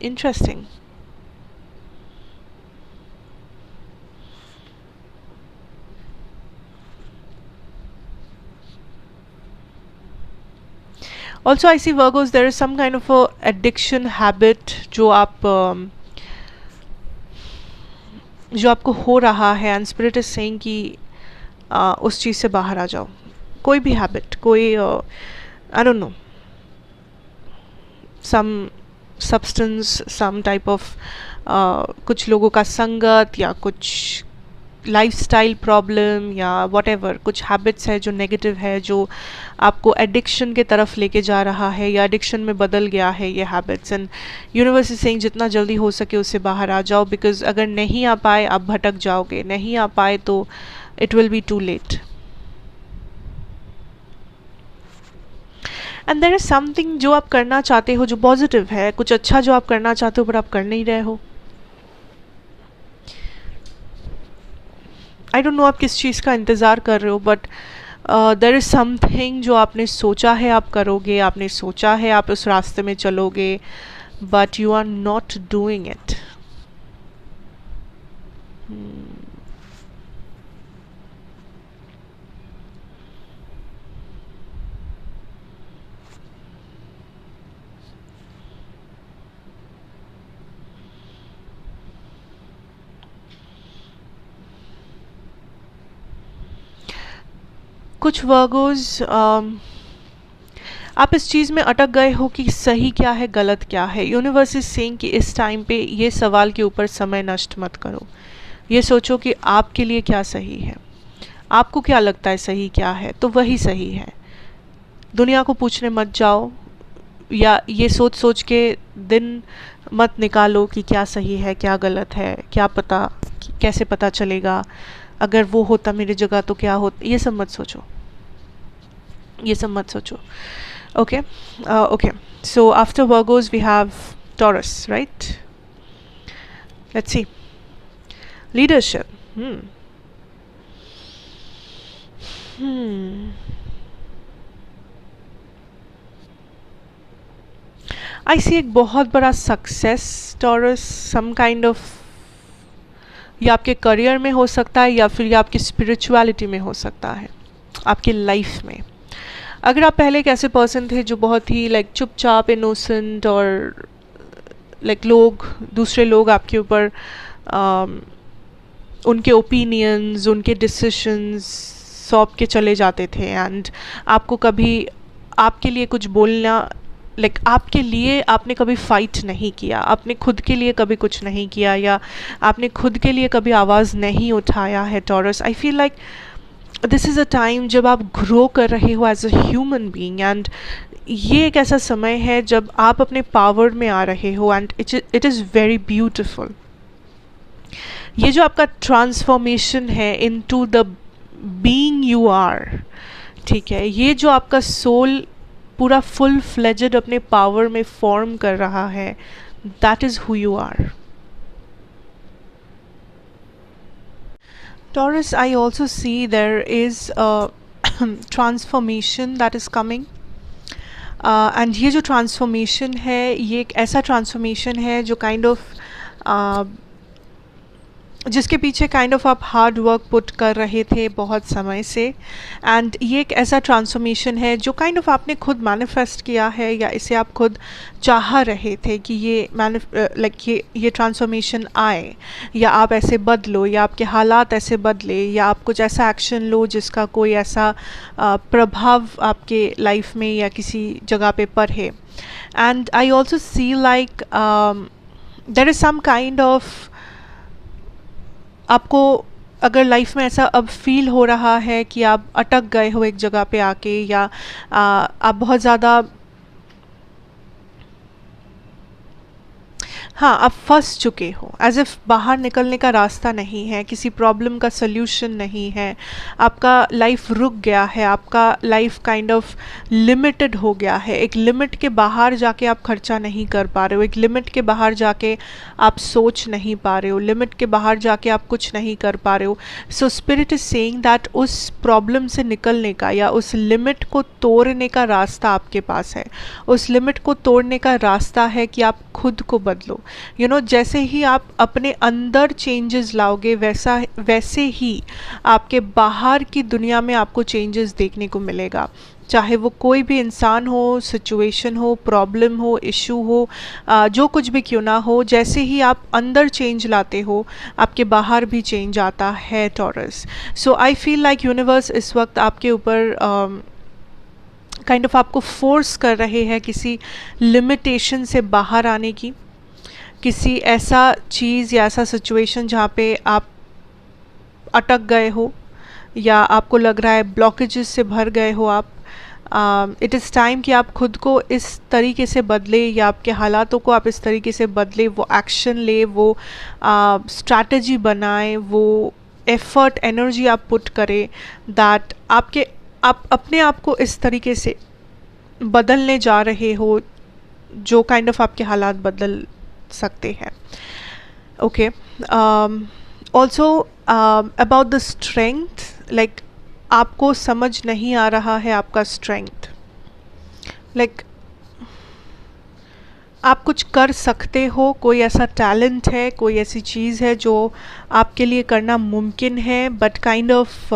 Interesting. Also I see Virgos there is some kind of addiction habit जो आपको हो रहा है, एंड स्पिरिट इज सेइंग कि उस चीज़ से बाहर आ जाओ। कोई भी हैबिट, कोई I don't know, some substance, some type of कुछ लोगों का संगत या कुछ लाइफस्टाइल प्रॉब्लम या व्हाटएवर, कुछ हैबिट्स है जो नेगेटिव है, जो आपको एडिक्शन के तरफ लेके जा रहा है या एडिक्शन में बदल गया है ये habits. And universe is saying जितना जल्दी हो सके उससे बाहर आ जाओ, बिकॉज अगर नहीं आ पाए आप भटक जाओगे, नहीं आ पाए तो it will be too late. And there is something जो आप करना चाहते हो जो पॉजिटिव है, कुछ अच्छा जो आप करना चाहते हो पर आप कर नहीं रहे हो। आई डोंट नो आप किस चीज़ का इंतज़ार कर रहे हो, बट देयर इज़ समथिंग जो आपने सोचा है आप करोगे, आपने सोचा है आप उस रास्ते में चलोगे, but you are not doing it. कुछ वर्गोज आप इस चीज़ में अटक गए हो कि सही क्या है गलत क्या है। यूनिवर्स इज सेइंग कि इस टाइम पे ये सवाल के ऊपर समय नष्ट मत करो, ये सोचो कि आपके लिए क्या सही है, आपको क्या लगता है सही क्या है तो वही सही है। दुनिया को पूछने मत जाओ या ये सोच सोच के दिन मत निकालो कि क्या सही है क्या गलत है, क्या पता, कैसे पता चलेगा, अगर वो होता मेरी जगह तो क्या होता, ये सब मत सोचो, ये सब मत सोचो। Okay okay, so after Virgos we have Taurus, right? Let's see leadership. I see एक बहुत बड़ा success Taurus, some kind of, ये आपके करियर में हो सकता है या फिर ये आपकी स्पिरिचुअलिटी में हो सकता है, आपकी लाइफ में। अगर आप पहले एक ऐसे पर्सन थे जो बहुत ही लाइक चुपचाप इनोसेंट और लाइक दूसरे लोग आपके ऊपर उनके ओपिनियंस, उनके डिसीशंस सौंप के चले जाते थे एंड आपको कभी आपके लिए कुछ बोलना, लाइक आपके लिए आपने कभी फाइट नहीं किया, आपने खुद के लिए कभी कुछ नहीं किया या आपने खुद के लिए कभी आवाज़ नहीं उठाया है Taurus. I feel like this is a time जब आप ग्रो कर रहे हो as a human being and ये एक ऐसा समय है जब आप अपने पावर में आ रहे हो and it is very beautiful. ये जो आपका ट्रांसफॉर्मेशन है into the being you are, ठीक है, ये जो आपका सोल पूरा फुल फ्लेजेड अपने पावर में फॉर्म कर रहा है, that is who you are. Taurus, I also see there is a transformation that is coming. And ये जो ट्रांसफॉर्मेशन है ये एक ऐसा ट्रांसफॉर्मेशन है जो काइंड ऑफ जिसके पीछे काइंड ऑफ आप हार्ड वर्क पुट कर रहे थे बहुत समय से, एंड ये एक ऐसा ट्रांसफॉर्मेशन है जो काइंड ऑफ आपने खुद मैनिफेस्ट किया है या इसे आप खुद चाह रहे थे कि ये ये ट्रांसफॉर्मेशन आए या आप ऐसे बदलो या आपके हालात ऐसे बदले या आप कुछ ऐसा एक्शन लो जिसका कोई ऐसा प्रभाव आपके लाइफ में या किसी जगह पे पड़े। And I also see like there is some kind of, आपको अगर लाइफ में ऐसा अब फील हो रहा है कि आप अटक गए हो एक जगह पे आके या आप बहुत ज़्यादा, हाँ, आप फंस चुके हो, एज इफ़ बाहर निकलने का रास्ता नहीं है, किसी प्रॉब्लम का सल्यूशन नहीं है, आपका लाइफ रुक गया है, आपका लाइफ काइंड ऑफ लिमिटेड हो गया है, एक लिमिट के बाहर जाके आप खर्चा नहीं कर पा रहे हो, एक लिमिट के बाहर जाके आप सोच नहीं पा रहे हो, लिमिट के बाहर जाके आप कुछ नहीं कर पा रहे हो। सो स्पिरिट इज सेइंग दैट उस प्रॉब्लम से निकलने का या उस लिमिट को तोड़ने का रास्ता आपके पास है, उस लिमिट को तोड़ने का रास्ता है कि आप खुद को बदलो। यू नो, जैसे ही आप अपने अंदर चेंजेस लाओगे वैसे ही आपके बाहर की दुनिया में आपको चेंजेस देखने को मिलेगा, चाहे वो कोई भी इंसान हो, सिचुएशन हो, प्रॉब्लम हो, इशू हो, जो कुछ भी क्यों ना हो, जैसे ही आप अंदर चेंज लाते हो आपके बाहर भी चेंज आता है टॉरस। सो आई फील लाइक यूनिवर्स इस वक्त आपके ऊपर काइंड ऑफ आपको फोर्स कर रहे हैं किसी लिमिटेशन से बाहर आने की, किसी ऐसा चीज़ या ऐसा सिचुएशन जहाँ पे आप अटक गए हो या आपको लग रहा है ब्लॉकेजेस से भर गए हो आप। इट इज़ टाइम कि आप खुद को इस तरीके से बदले या आपके हालातों को आप इस तरीके से बदले, वो एक्शन ले, वो स्ट्रैटेजी बनाए, वो एफर्ट एनर्जी आप पुट करें दैट आप अपने आप को इस तरीके से बदलने जा रहे हो जो काइंड ऑफ आपके हालात बदल सकते हैं। Okay, also about the strength, like आपको समझ नहीं आ रहा है आपका स्ट्रेंथ, लाइक आप कुछ कर सकते हो, कोई ऐसा टैलेंट है, कोई ऐसी चीज़ है जो आपके लिए करना मुमकिन है, बट काइंड ऑफ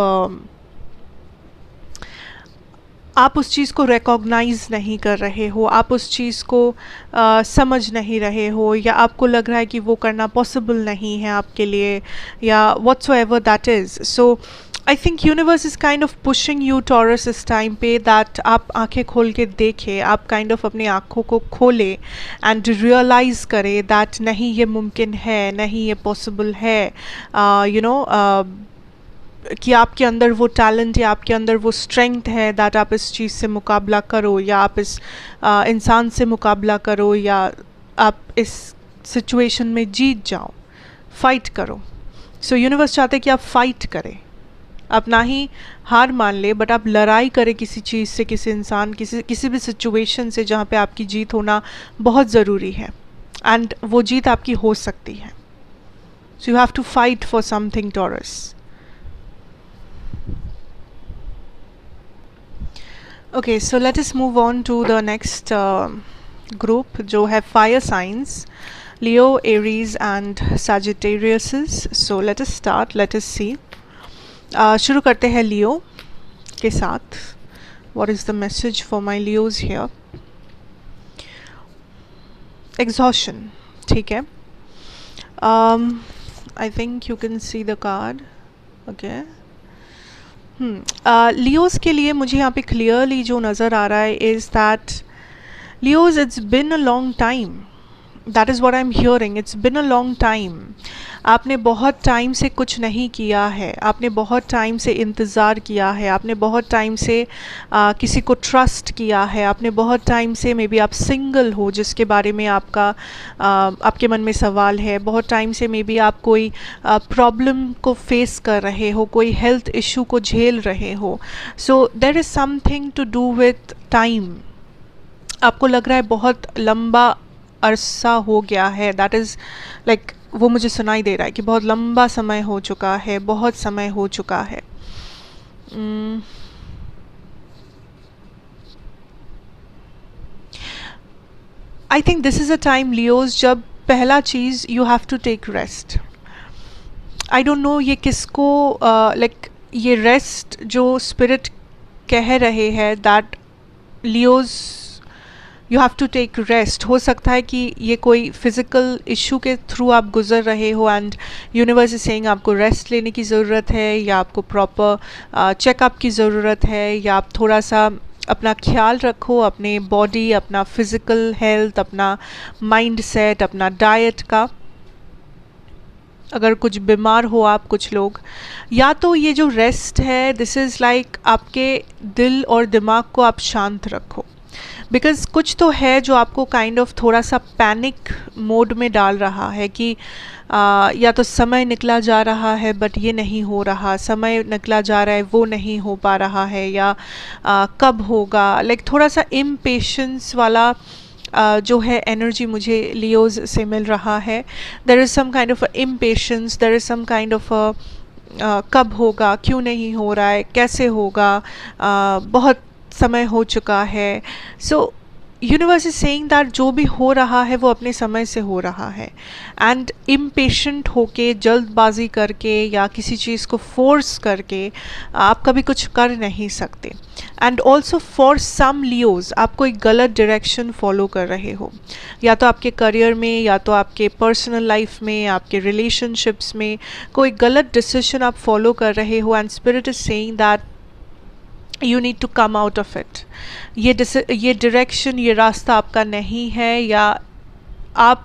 आप उस चीज़ को रिकॉग्नाइज नहीं कर रहे हो, आप उस चीज़ को समझ नहीं रहे हो, या आपको लग रहा है कि वो करना पॉसिबल नहीं है आपके लिए, या whatsoever that is. So I think universe is kind of pushing you taurus इस टाइम पे दैट आप आंखें खोल के देखें, आप काइंड ऑफ अपनी आँखों को खोलें एंड रियलाइज़ करें दैट नहीं ये मुमकिन है, नहीं ये पॉसिबल है, यू नो, कि आपके अंदर वो टैलेंट है, आपके अंदर वो स्ट्रेंथ है दैट आप इस चीज़ से मुकाबला करो, या आप इस इंसान से मुकाबला करो, या आप इस सिचुएशन में जीत जाओ, फाइट करो। सो यूनिवर्स चाहते कि आप फाइट करें, आप ना ही हार मान ले, बट आप लड़ाई करें किसी चीज़ से, किसी इंसान, किसी भी सिचुएशन से जहाँ पे आपकी जीत होना बहुत ज़रूरी है, एंड वो जीत आपकी हो सकती है। So you have to fight for something Taurus. Okay, so let us move on to the next group जो है fire signs, Leo, Aries and Sagittarius. So let us start, let us see. शुरू करते हैं Leo के साथ. What is the message for my Leos here? Exhaustion, ठीक है. I think you can see the card. Okay. Leos के लिए मुझे यहाँ पे क्लियरली जो नज़र आ रहा है is that Leos, it's been a long time, that is what I am hearing, it's been a long time. आपने बहुत टाइम से कुछ नहीं किया है, आपने बहुत टाइम से इंतज़ार किया है, आपने बहुत टाइम से किसी को ट्रस्ट किया है, आपने बहुत टाइम से, मे बी आप सिंगल हो जिसके बारे में आपके मन में सवाल है, बहुत टाइम से मे बी आप कोई प्रॉब्लम को फेस कर रहे हो, कोई हेल्थ इशू को झेल रहे हो। So there is something to do with time. आपको लग रहा है बहुत लंबा अरसा हो गया है, दैट इज़ लाइक वो मुझे सुनाई दे रहा है कि बहुत लंबा समय हो चुका है, बहुत समय हो चुका है। I think this is a time Leos जब पहला चीज़ you have to take rest. I don't know ये किसको लाइक ये रेस्ट जो स्पिरिट कह रहे हैं that Leos you have to take rest. हो सकता है कि ये कोई फिज़िकल इशू के थ्रू आप गुज़र रहे हो एंड यूनिवर्स इज सेइंग आपको रेस्ट लेने की ज़रूरत है, या आपको प्रॉपर चेकअप की ज़रूरत है, या आप थोड़ा सा अपना ख्याल रखो, अपने बॉडी, अपना फिज़िकल हेल्थ, अपना माइंड सेट, अपना डाइट का। अगर कुछ बीमार हो आप, कुछ लोग, या तो ये जो रेस्ट है दिस इज़ लाइक आपके दिल और दिमाग को आप शांत रखो, बिकॉज़ कुछ तो है जो आपको काइंड ऑफ थोड़ा सा पैनिक मोड में डाल रहा है कि या तो समय निकला जा रहा है बट ये नहीं हो रहा, समय निकला जा रहा है वो नहीं हो पा रहा है, या कब होगा, लाइक थोड़ा सा इम्पेशेंस वाला जो है एनर्जी मुझे लियोज से मिल रहा है। There is some kind of impatience, there is some kind of कब होगा, क्यों नहीं हो रहा है, कैसे होगा, बहुत समय हो चुका है। सो यूनिवर्स इज सेइंग दैट जो भी हो रहा है वो अपने समय से हो रहा है, एंड इम्पेशेंट होके, जल्दबाजी करके या किसी चीज़ को फोर्स करके आप कभी कुछ कर नहीं सकते। And also for some Leos आप कोई गलत डायरेक्शन फॉलो कर रहे हो, या तो आपके करियर में, या तो आपके पर्सनल लाइफ में, आपके रिलेशनशिप्स में कोई गलत डिसीजन आप फॉलो कर रहे हो, and spirit is saying that you need to come out of it. ये डायरेक्शन, ये रास्ता आपका नहीं है, या आप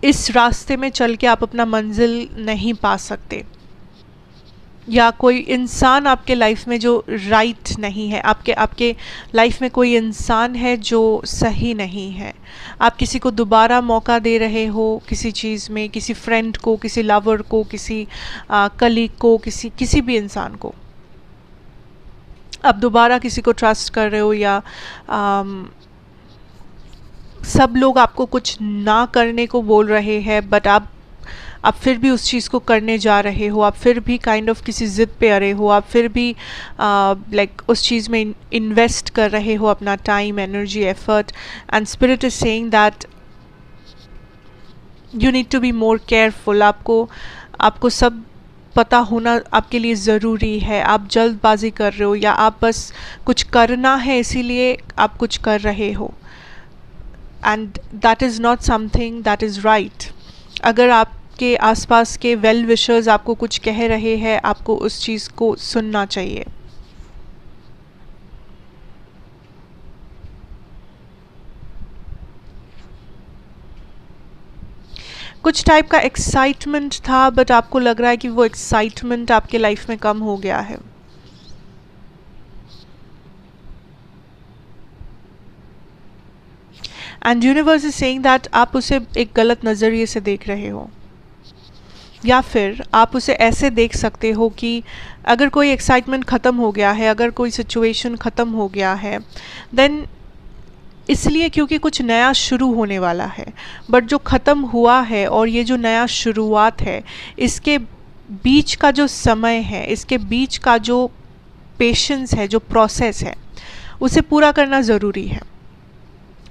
इस रास्ते में चल के आप अपना मंजिल नहीं पा सकते, या कोई इंसान आपके लाइफ में जो राइट नहीं है, आपके लाइफ में कोई इंसान है जो सही नहीं है। आप किसी को दोबारा मौका दे रहे हो किसी चीज़ में, किसी फ्रेंड को, किसी लवर को, किसी कलीग को, किसी भी इंसान को आप दोबारा किसी को ट्रस्ट कर रहे हो, या सब लोग आपको कुछ ना करने को बोल रहे हैं, बट आप फिर भी उस चीज़ को करने जा रहे हो, आप फिर भी काइंड ऑफ किसी ज़िद पे अड़े हो, आप फिर भी उस चीज़ में इन्वेस्ट कर रहे हो अपना time, energy, effort, and spirit is saying that you need to be more careful. आपको सब पता होना आपके लिए ज़रूरी है। आप जल्दबाजी कर रहे हो, या आप बस कुछ करना है इसीलिए आप कुछ कर रहे हो, and that is not something that is right. अगर आपके आसपास के वेल विशर्स आपको कुछ कह रहे हैं, आपको उस चीज़ को सुनना चाहिए। कुछ टाइप का एक्साइटमेंट था, बट आपको लग रहा है कि वो एक्साइटमेंट आपके लाइफ में कम हो गया है। And universe is saying that आप उसे एक गलत नज़रिए से देख रहे हो, या फिर आप उसे ऐसे देख सकते हो कि अगर कोई एक्साइटमेंट ख़त्म हो गया है, अगर कोई सिचुएशन ख़त्म हो गया है, देन इसलिए क्योंकि कुछ नया शुरू होने वाला है। बट जो ख़त्म हुआ है और ये जो नया शुरुआत है, इसके बीच का जो समय है, इसके बीच का जो पेशेंस है, जो प्रोसेस है, उसे पूरा करना ज़रूरी है।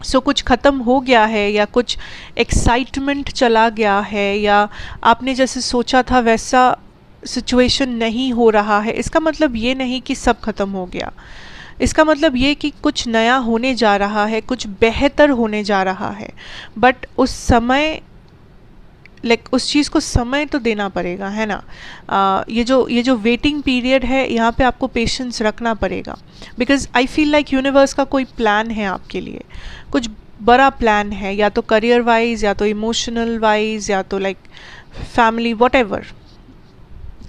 सो कुछ ख़त्म हो गया है, या कुछ एक्साइटमेंट चला गया है, या आपने जैसे सोचा था वैसा सिचुएशन नहीं हो रहा है, इसका मतलब ये नहीं कि सब ख़त्म हो गया। इसका मतलब ये कि कुछ नया होने जा रहा है, कुछ बेहतर होने जा रहा है। बट उस समय उस चीज़ को समय तो देना पड़ेगा, है ना। ये जो वेटिंग पीरियड है, यहाँ पे आपको पेशेंस रखना पड़ेगा, because I feel like universe का कोई प्लान है आपके लिए, कुछ बड़ा प्लान है, या तो करियर वाइज, या तो इमोशनल वाइज, या तो फैमिली, व्हाटएवर,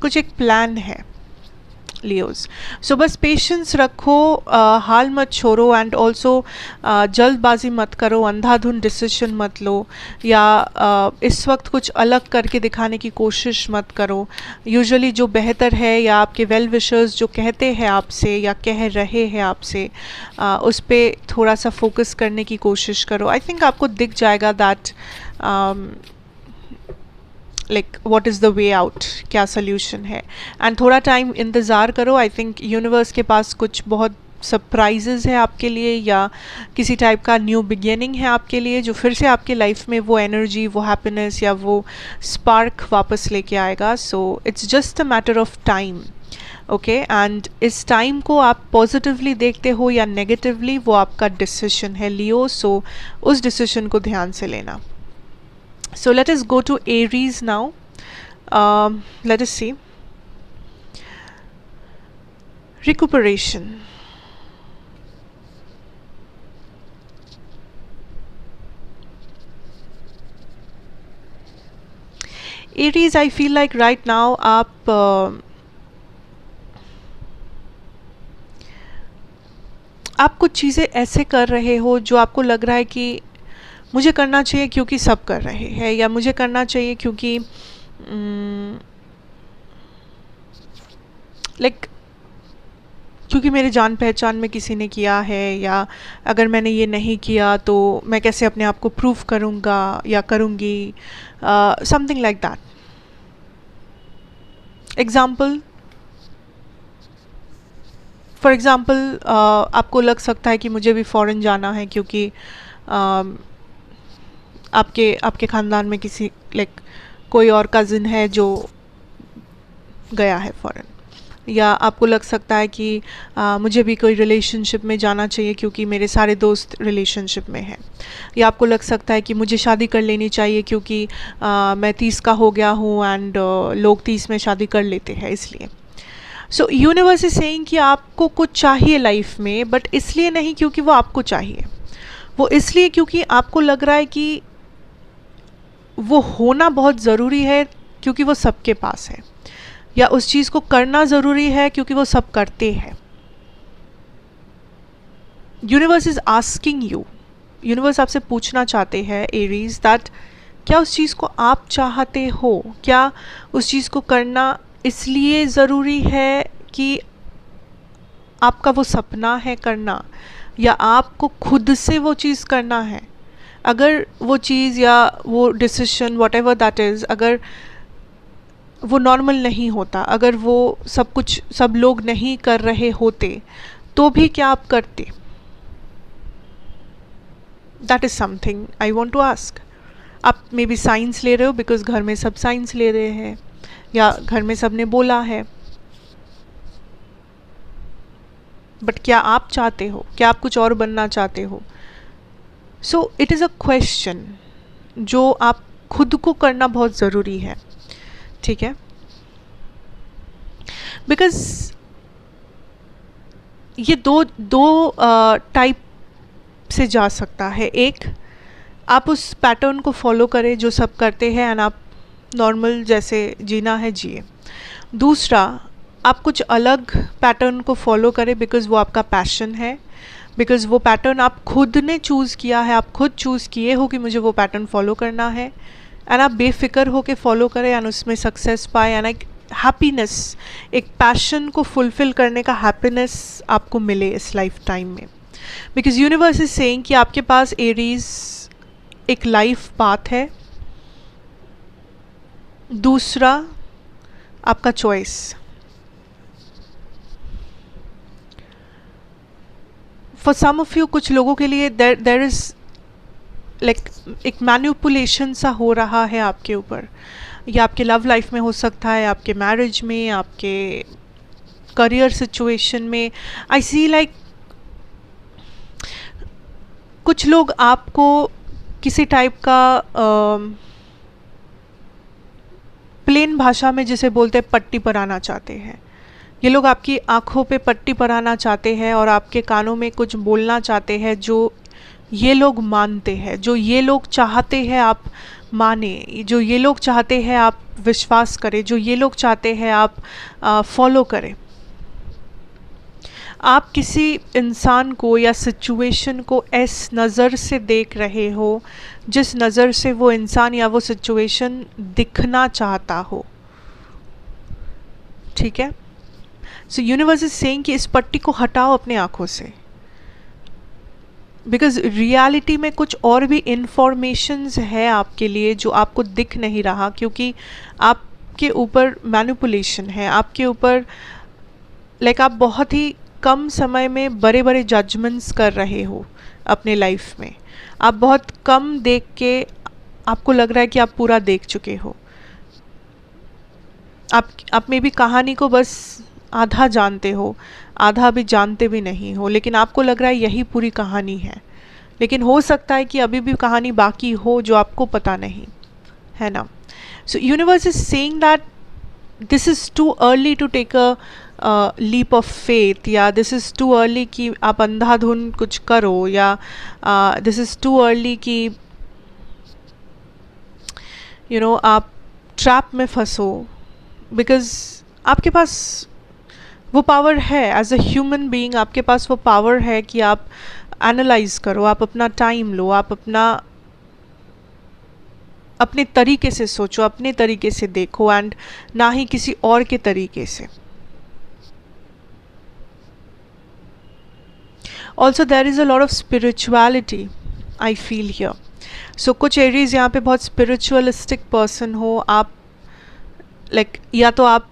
कुछ एक प्लान है लियोज। सो बस पेशेंस रखो, हाल मत छोड़ो, एंड ऑल्सो जल्दबाजी मत करो, अंधाधुंध डिसीजन मत लो, या इस वक्त कुछ अलग करके दिखाने की कोशिश मत करो। यूजुअली जो बेहतर है, या आपके वेल विशर्स जो कहते हैं आपसे या कह रहे हैं आपसे, उस पर थोड़ा सा फोकस करने की कोशिश करो। आई थिंक आपको दिख जाएगा that what is the way out, क्या सोल्यूशन है। एंड थोड़ा टाइम इंतज़ार करो। आई थिंक यूनिवर्स के पास कुछ बहुत सरप्राइजेज़ है आपके लिए, या किसी टाइप का न्यू बिगिनिंग है आपके लिए, जो फिर से आपके लाइफ में वो एनर्जी, वो हैप्पीनेस, या वो स्पार्क वापस लेके आएगा। So it's just a matter of time, okay. And इस टाइम को आप पॉजिटिवली देखते हो या नेगेटिवली, वो आपका डिसीजन है लियो। सो उस डिसीजन को ध्यान से लेना। So let us go to Aries now. Let us see. Recuperation. Aries, I feel like right now आप कुछ चीज़ें ऐसे कर रहे हो जो आपको लग रहा है कि मुझे करना चाहिए क्योंकि सब कर रहे हैं, या मुझे करना चाहिए क्योंकि क्योंकि मेरे जान पहचान में किसी ने किया है, या अगर मैंने ये नहीं किया तो मैं कैसे अपने आप को प्रूव करूँगा या करूँगी, something like that. For example आपको लग सकता है कि मुझे भी फ़ॉरेन जाना है क्योंकि आपके ख़ानदान में किसी कोई और कज़िन है जो गया है फ़ॉरेन, या आपको लग सकता है कि मुझे भी कोई रिलेशनशिप में जाना चाहिए क्योंकि मेरे सारे दोस्त रिलेशनशिप में हैं, या आपको लग सकता है कि मुझे शादी कर लेनी चाहिए क्योंकि मैं 30 का हो गया हूँ, एंड लोग 30 में शादी कर लेते हैं इसलिए। सो यूनिवर्स इज सेइंग कि आपको कुछ चाहिए लाइफ में, बट इसलिए नहीं क्योंकि वो आपको चाहिए, वो इसलिए क्योंकि आपको लग रहा है कि वो होना बहुत ज़रूरी है क्योंकि वो सबके पास है, या उस चीज़ को करना ज़रूरी है क्योंकि वो सब करते हैं। Universe is asking you, universe आपसे पूछना चाहते हैं एरीज दैट क्या उस चीज़ को आप चाहते हो, क्या उस चीज़ को करना इसलिए ज़रूरी है कि आपका वो सपना है करना, या आपको खुद से वो चीज़ करना है। अगर वो चीज़ या वो decision what ever that is, अगर वो नॉर्मल नहीं होता, अगर वो सब कुछ सब लोग नहीं कर रहे होते, तो भी क्या आप करते? That is something I want to ask. आप मे बी साइंस ले रहे हो बिकॉज घर में सब साइंस ले रहे हैं, या घर में सब ने बोला है, बट क्या आप चाहते हो? क्या आप कुछ और बनना चाहते हो? So it is a question जो आप खुद को करना बहुत ज़रूरी है, ठीक है? बिकॉज ये दो टाइप से जा सकता है। एक, आप उस पैटर्न को फॉलो करें जो सब करते हैं एंड आप नॉर्मल जैसे जीना है जिए। दूसरा, आप कुछ अलग पैटर्न को फॉलो करें बिकॉज़ वो आपका पैशन है, बिकॉज़ वो पैटर्न आप खुद ने चूज़ किया है, आप खुद चूज़ किए हो कि मुझे वो पैटर्न फॉलो करना है, एंड आप बेफिक्र होकर फॉलो करें एंड उसमें सक्सेस पाए, एंड एक हैप्पीनेस, एक पैशन को फुलफ़िल करने का हैप्पीनेस आपको मिले इस लाइफ टाइम में। बिकॉज यूनिवर्स इज सेइंग कि आपके पास एरीज एक लाइफ पाथ है। दूसरा, आपका choice. For some of you, कुछ लोगों के लिए देर इज़ लाइक एक मैनिपुलेशन सा हो रहा है आपके ऊपर, या आपके लव लाइफ में हो सकता है, आपके मैरिज में, आपके करियर सिचुएशन में। आई सी लाइक कुछ लोग आपको किसी टाइप का प्लेन भाषा में जिसे बोलते हैं पट्टी पराना चाहते हैं। ये लोग आपकी आँखों पे पट्टी पराना चाहते हैं और आपके कानों में कुछ बोलना चाहते हैं जो ये लोग मानते हैं, जो ये लोग चाहते हैं आप माने, जो ये लोग चाहते हैं आप विश्वास करें, जो ये लोग चाहते हैं आप फॉलो करें। आप किसी इंसान को या सिचुएशन को इस नज़र से देख रहे हो जिस नज़र से वो इंसान या वो सिचुएशन दिखना चाहता हो, ठीक है? सो यूनिवर्स इज सेइंग कि इस पट्टी को हटाओ अपने आँखों से, बिकॉज रियलिटी में कुछ और भी इंफॉर्मेशंस है आपके लिए जो आपको दिख नहीं रहा, क्योंकि आपके ऊपर मैनिपुलेशन है, आपके ऊपर लाइक आप बहुत ही कम समय में बड़े बड़े जजमेंट्स कर रहे हो अपने लाइफ में। आप बहुत कम देख के आपको लग रहा है कि आप पूरा देख चुके हो। आप में भी कहानी को बस आधा जानते हो, आधा भी जानते भी नहीं हो, लेकिन आपको लग रहा है यही पूरी कहानी है, लेकिन हो सकता है कि अभी भी कहानी बाकी हो जो आपको पता नहीं है ना। So universe is saying that this is to early to take a leap of faith, या दिस इज़ टू अर्ली कि आप अंधाधुन कुछ करो, या दिस इज़ टू अर्ली कि यू नो आप ट्रैप में फंसो, बिकॉज आपके पास वो पावर है। एज अ ह्यूमन बीइंग आपके पास वो पावर है कि आप एनालाइज करो, आप अपना टाइम लो, आप अपने तरीके से सोचो, अपने तरीके से देखो, एंड ना ही किसी और के तरीके से। Also there is a lot of spirituality I feel here. So कुछ एरीज यहाँ पे बहुत स्पिरिचुअलिस्टिक पर्सन हो आप, लाइक या तो आप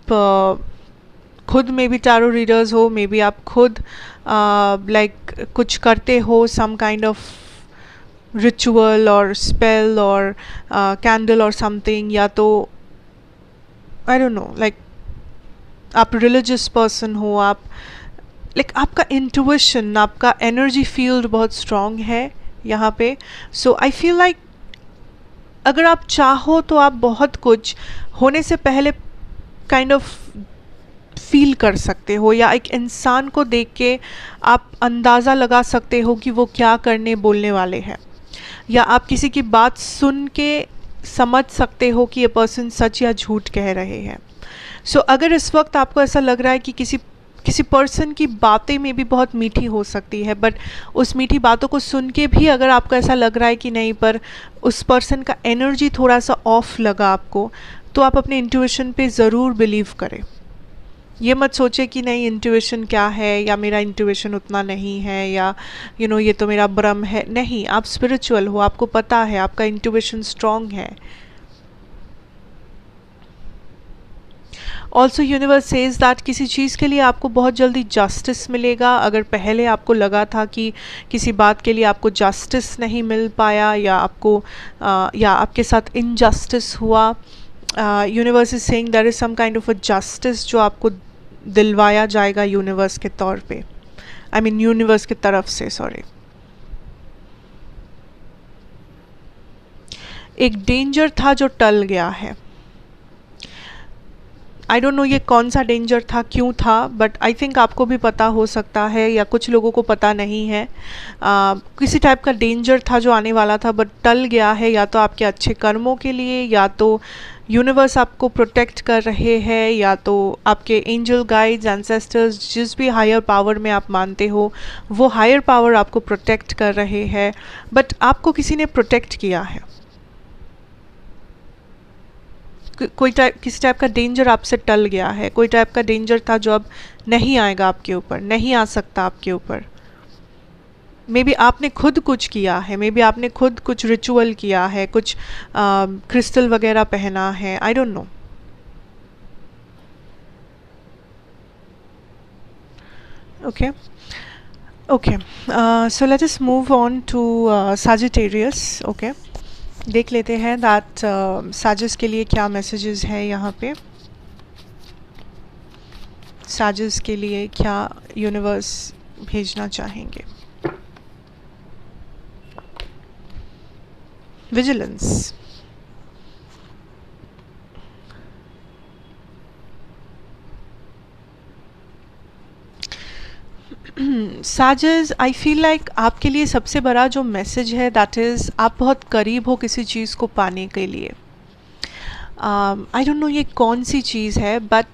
खुद में भी टैरो रीडर्स हो, मे बी आप खुद लाइक कुछ करते हो, सम काइंड ऑफ रिचुअल और स्पेल और कैंडल और समथिंग, या तो आई डोंट नो लाइक आप रिलीजियस पर्सन हो, आप लाइक आपका इंट्यूशन, आपका एनर्जी फील्ड बहुत स्ट्रॉन्ग है यहाँ पे। सो आई फील लाइक अगर आप चाहो तो आप बहुत कुछ होने से पहले काइंड ऑफ फील कर सकते हो, या एक इंसान को देख के आप अंदाज़ा लगा सकते हो कि वो क्या करने बोलने वाले हैं, या आप किसी की बात सुन के समझ सकते हो कि ये पर्सन सच या झूठ कह रहे हैं। सो अगर इस वक्त आपको ऐसा लग रहा है कि किसी पर्सन की बातें में भी बहुत मीठी हो सकती है, बट उस मीठी बातों को सुन के भी अगर आपको ऐसा लग रहा है कि नहीं, पर उस पर्सन का एनर्जी थोड़ा सा ऑफ लगा आपको, तो आप अपने इंट्यूशन पे ज़रूर बिलीव करें। ये मत सोचे कि नहीं इंट्यूशन क्या है, या मेरा इंट्यूशन उतना नहीं है, या ये तो मेरा भ्रम है। नहीं, आप स्पिरिचुअल हो, आपको पता है, आपका इंट्यूशन स्ट्रॉन्ग है। ऑल्सो यूनिवर्स सेज दैट किसी चीज़ के लिए आपको बहुत जल्दी जस्टिस मिलेगा। अगर पहले आपको लगा था कि किसी बात के लिए आपको जस्टिस नहीं मिल पाया, या आपके साथ इनजस्टिस हुआ, universe is saying there is some kind of a justice जो आपको दिलवाया जाएगा यूनिवर्स के तौर पे, यूनिवर्स की तरफ से, सॉरी। एक डेंजर था जो टल गया है। आई डोंट नो ये कौन सा डेंजर था, क्यों था, बट आई थिंक आपको भी पता हो सकता है, या कुछ लोगों को पता नहीं है। किसी टाइप का डेंजर था जो आने वाला था, बट टल गया है, या तो आपके अच्छे कर्मों के लिए, या तो यूनिवर्स आपको प्रोटेक्ट कर रहे हैं, या तो आपके एंजल गाइड्स, एंसेस्टर्स, जिस भी हायर पावर में आप मानते हो, वो हायर पावर आपको प्रोटेक्ट कर रहे हैं। बट आपको किसी ने प्रोटेक्ट किया है, किसी टाइप का डेंजर आपसे टल गया है। कोई टाइप का डेंजर था जो अब नहीं आएगा आपके ऊपर, नहीं आ सकता आपके ऊपर। मे बी आपने खुद कुछ किया है, मे बी आपने खुद कुछ रिचुअल किया है, कुछ क्रिस्टल वगैरह पहना है, I don't know. Okay, so let us move on to Sagittarius. Okay, देख लेते हैं दैट साजिस के लिए क्या मैसेजेस है यहाँ पे। साजिस के लिए क्या यूनिवर्स भेजना चाहेंगे। विजिलेंस, साजिस, आई फील लाइक आपके लिए सबसे बड़ा जो मैसेज है दैट इज़ आप बहुत करीब हो किसी चीज़ को पाने के लिए। आई डोंट नो ये कौन सी चीज़ है, बट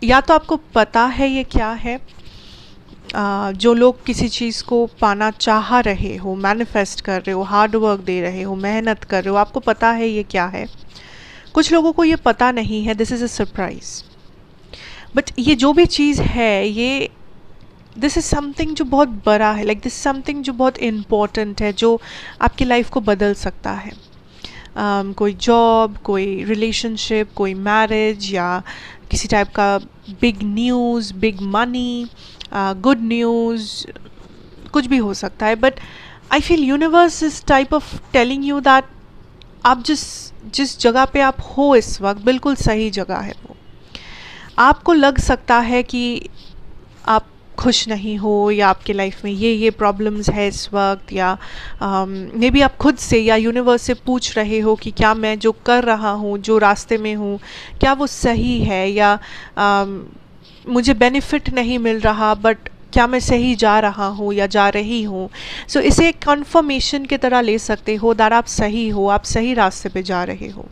या तो आपको पता है ये क्या है। जो लोग किसी चीज़ को पाना चाह रहे हो, मैनिफेस्ट कर रहे हो, हार्ड वर्क दे रहे हो, मेहनत कर रहे हो, आपको पता है ये क्या है। कुछ लोगों को ये पता नहीं है, this is a surprise. But ये जो भी चीज़ है, ये दिस इज़ समथिंग जो बहुत बड़ा है, लाइक दिस समथिंग जो बहुत इम्पॉर्टेंट है, जो आपकी लाइफ को बदल सकता है। कोई जॉब, कोई रिलेशनशिप, कोई मैरिज, या किसी टाइप का big news, big money, good news, कुछ भी हो सकता है। But I feel universe is type of telling you that आप जिस जगह पे आप हो इस वक्त बिल्कुल सही जगह है। वो आपको लग सकता है कि आप खुश नहीं हो, या आपके लाइफ में ये प्रॉब्लम्स है इस वक्त, या मे बी आप खुद से या यूनिवर्स से पूछ रहे हो कि क्या मैं जो कर रहा हूँ, जो रास्ते में हूँ, क्या वो सही है, या मुझे बेनिफिट नहीं मिल रहा, बट क्या मैं सही जा रहा हूँ या जा रही हूँ। सो इसे एक कन्फर्मेशन की तरह ले सकते हो दैट आप सही हो, आप सही रास्ते पे जा रहे हो।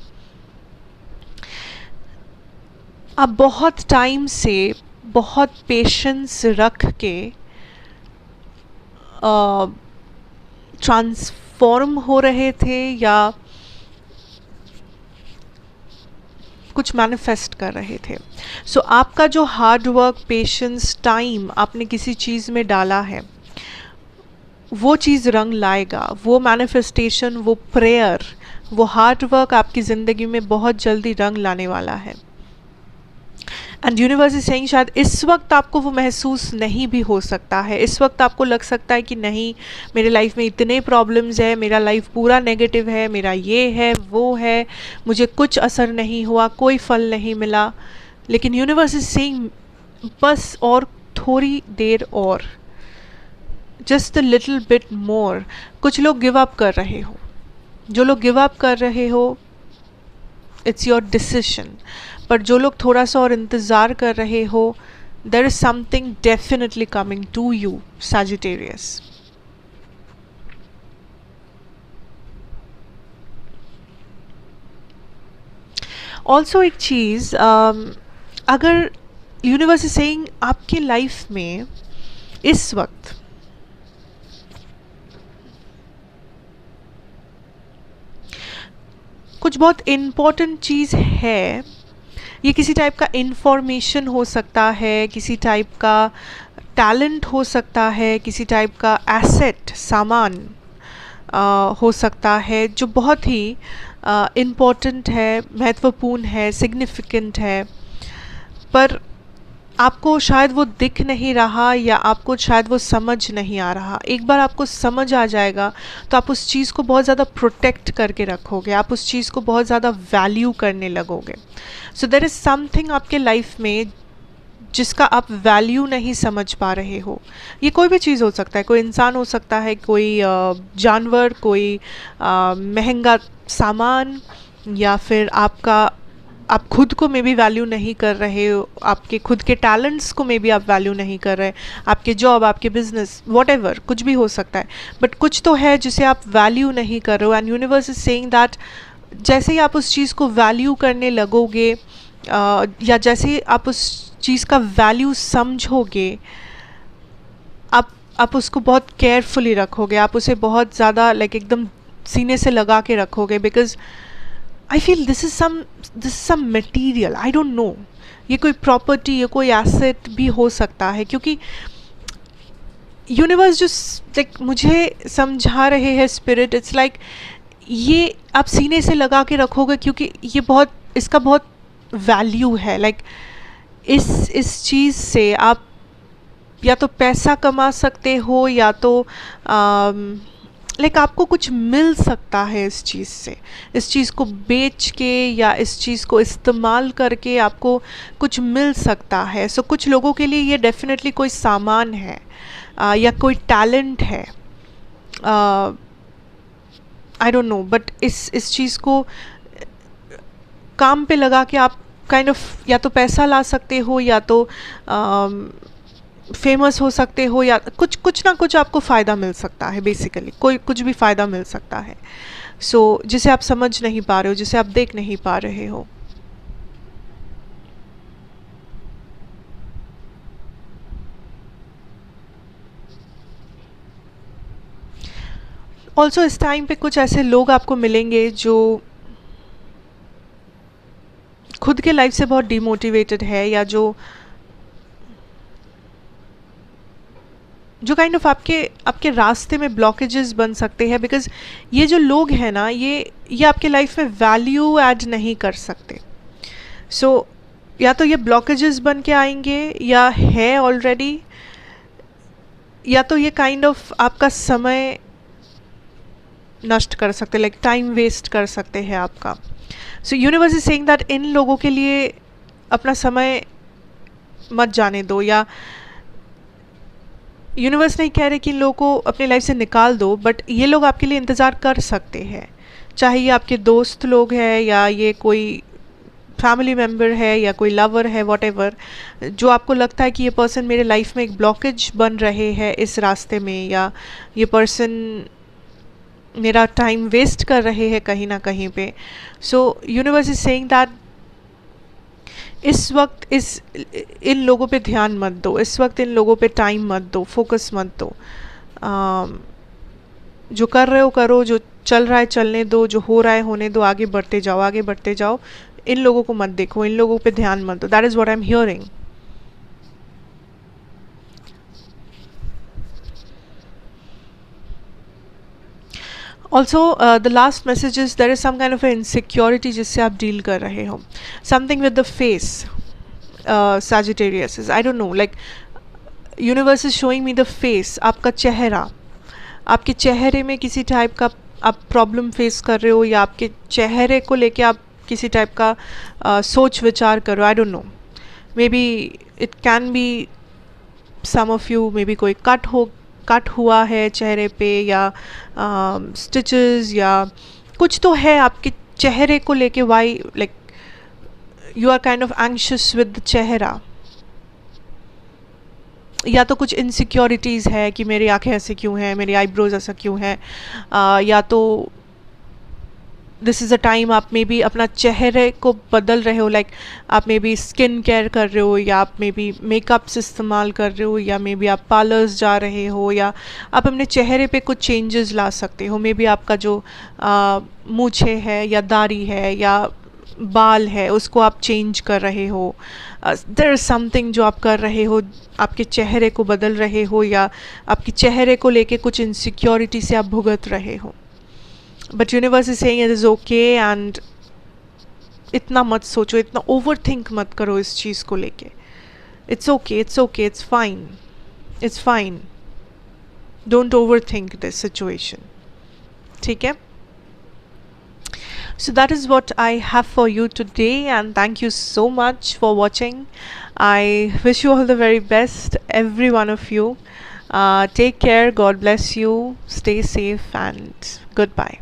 आप बहुत टाइम से बहुत पेशेंस रख के ट्रांसफॉर्म हो रहे थे, या कुछ मैनिफेस्ट कर रहे थे। सो आपका जो हार्ड वर्क, पेशेंस, टाइम आपने किसी चीज़ में डाला है, वो चीज़ रंग लाएगा। वो मैनिफेस्टेशन, वो प्रेयर, वो हार्ड वर्क आपकी ज़िंदगी में बहुत जल्दी रंग लाने वाला है। एंड यूनिवर्स इज सेइंग शायद इस वक्त आपको वो महसूस नहीं भी हो सकता है। इस वक्त आपको लग सकता है कि नहीं, मेरे लाइफ में इतने प्रॉब्लम्स है, मेरा लाइफ पूरा नेगेटिव है, मेरा ये है, वो है, मुझे कुछ असर नहीं हुआ, कोई फल नहीं मिला। लेकिन यूनिवर्स इज सेइंग बस और थोड़ी देर और, just a little bit more. कुछ लोग गिव अप कर रहे हो, जो लोग गिव अप कर रहे हो, इट्स योर डिसीजन। पर जो लोग थोड़ा सा और इंतज़ार कर रहे हो, there is something definitely coming to you Sagittarius. Also एक चीज़, अगर यूनिवर्स इज सेइंग आपके लाइफ में इस वक्त कुछ बहुत इम्पोर्टेंट चीज़ है, ये किसी टाइप का इंफॉर्मेशन हो सकता है, किसी टाइप का टैलेंट हो सकता है, किसी टाइप का एसेट सामान हो सकता है, जो बहुत ही इम्पोर्टेंट है, महत्वपूर्ण है, सिग्निफिकेंट है, पर आपको शायद वो दिख नहीं रहा या आपको शायद वो समझ नहीं आ रहा। एक बार आपको समझ आ जाएगा तो आप उस चीज़ को बहुत ज़्यादा प्रोटेक्ट करके रखोगे, आप उस चीज़ को बहुत ज़्यादा वैल्यू करने लगोगे। सो देयर इज़ समथिंग आपके लाइफ में जिसका आप वैल्यू नहीं समझ पा रहे हो। ये कोई भी चीज़ हो सकता है, कोई इंसान हो सकता है, कोई जानवर, कोई महंगा सामान, या फिर आप खुद को मे बी वैल्यू नहीं कर रहे हो, आपके खुद के टैलेंट्स को मे बी आप वैल्यू नहीं कर रहे, आपके जॉब, आपके बिजनेस, व्हाटएवर, कुछ भी हो सकता है, बट कुछ तो है जिसे आप वैल्यू नहीं कर रहे हो। And universe is saying that जैसे ही आप उस चीज़ को वैल्यू करने लगोगे, या जैसे ही आप उस चीज़ का वैल्यू समझोगे, आप उसको बहुत केयरफुली रखोगे, आप उसे बहुत ज़्यादा एकदम सीने से लगा के रखोगे, because I feel this is some material, I don't know, ये कोई प्रॉपर्टी, ये कोई एसेट भी हो सकता है, क्योंकि यूनिवर्स जो मुझे समझा रहे हैं स्पिरिट, इट्स ये आप सीने से लगा के रखोगे, क्योंकि ये इसका बहुत वैल्यू है। इस चीज़ से आप या तो पैसा कमा सकते हो, या तो आपको कुछ मिल सकता है इस चीज़ से, इस चीज़ को बेच के या इस चीज़ को इस्तेमाल करके आपको कुछ मिल सकता है। सो कुछ लोगों के लिए ये डेफिनेटली कोई सामान है, या कोई टैलेंट है, आई डोंट नो, बट इस चीज़ को काम पे लगा के आप काइंड ऑफ या तो पैसा ला सकते हो, या तो फेमस हो सकते हो, या कुछ ना कुछ आपको फ़ायदा मिल सकता है। बेसिकली कुछ भी फ़ायदा मिल सकता है, सो जिसे आप समझ नहीं पा रहे हो, जिसे आप देख नहीं पा रहे हो। ऑल्सो इस टाइम पे कुछ ऐसे लोग आपको मिलेंगे जो खुद के लाइफ से बहुत डिमोटिवेटेड है, या जो काइंड ऑफ आपके रास्ते में ब्लॉकेजेस बन सकते हैं, बिकॉज ये जो लोग हैं ना, ये आपके लाइफ में वैल्यू ऐड नहीं कर सकते। सो या तो ये ब्लॉकेजेस बन के आएंगे, या है ऑलरेडी, या तो ये काइंड ऑफ आपका समय नष्ट कर सकते, टाइम वेस्ट कर सकते हैं आपका। सो universe is saying that in लोगों के लिए अपना समय मत जाने दो, या यूनिवर्स नहीं कह रहे कि इन लोगों को अपने लाइफ से निकाल दो, बट ये लोग आपके लिए इंतज़ार कर सकते हैं, चाहे ये आपके दोस्त लोग हैं, या ये कोई फैमिली मेम्बर है, या कोई लवर है, व्हाटएवर, जो आपको लगता है कि ये पर्सन मेरे लाइफ में एक ब्लॉकेज बन रहे हैं इस रास्ते में, या ये पर्सन मेरा टाइम वेस्ट कर रहे हैं कहीं ना कहीं पे। सो यूनिवर्स इज सेइंग दैट इस वक्त इन लोगों पे ध्यान मत दो, इस वक्त इन लोगों पे टाइम मत दो, फोकस मत दो। जो कर रहे हो करो, जो चल रहा है चलने दो, जो हो रहा है होने दो, आगे बढ़ते जाओ, आगे बढ़ते जाओ। इन लोगों को मत देखो, इन लोगों पे ध्यान मत दो। That is what I am hearing. Also the last message is there is some kind of insecurity जिससे आप डील कर रहे हो, something with the face, Sagittarius is, I don't know, universe is showing me the face, आपका चेहरा, आपके चेहरे में किसी टाइप का आप प्रॉब्लम फेस कर रहे हो, या आपके चेहरे को लेके आप किसी टाइप का सोच विचार करो, I don't know, maybe it can be some of you, maybe कोई कट हुआ है चेहरे पे, या स्टिचेस, या कुछ तो है आपके चेहरे को लेके, why you are kind of anxious with the चेहरा, या तो कुछ इनसिक्योरिटीज़ है कि मेरी आंखें ऐसे क्यों हैं, मेरी आईब्रोज ऐसा क्यों है, या तो दिस इज़ अ टाइम आप मे बी अपना चेहरे को बदल रहे हो, लाइक आप मे बी स्किन केयर कर रहे हो, या आप मे बी मेकअप्स इस्तेमाल कर रहे हो, या मे बी आप पार्लर्स जा रहे हो, या आप अपने चेहरे पे कुछ चेंजेस ला सकते हो। मे बी आपका जो मूछे है या दाढ़ी है या बाल है उसको आप चेंज कर रहे हो। देयर इज़ समथिंग जो आप कर रहे हो, आपके चेहरे को बदल रहे हो, या आपके चेहरे को लेके कुछ इनसिक्योरिटी से आप भुगत रहे हो। But universe is saying it is okay, and इतना मत सोचो, इतना ओवर थिंक मत करो इस चीज़ को लेके। It's okay, it's okay, it's fine, it's fine. Don't over think this situation, ठीक है? So that is what I have for you today, and thank you so much for watching. I wish you all the very best, every one of you. Take care, God bless you, stay safe, and goodbye.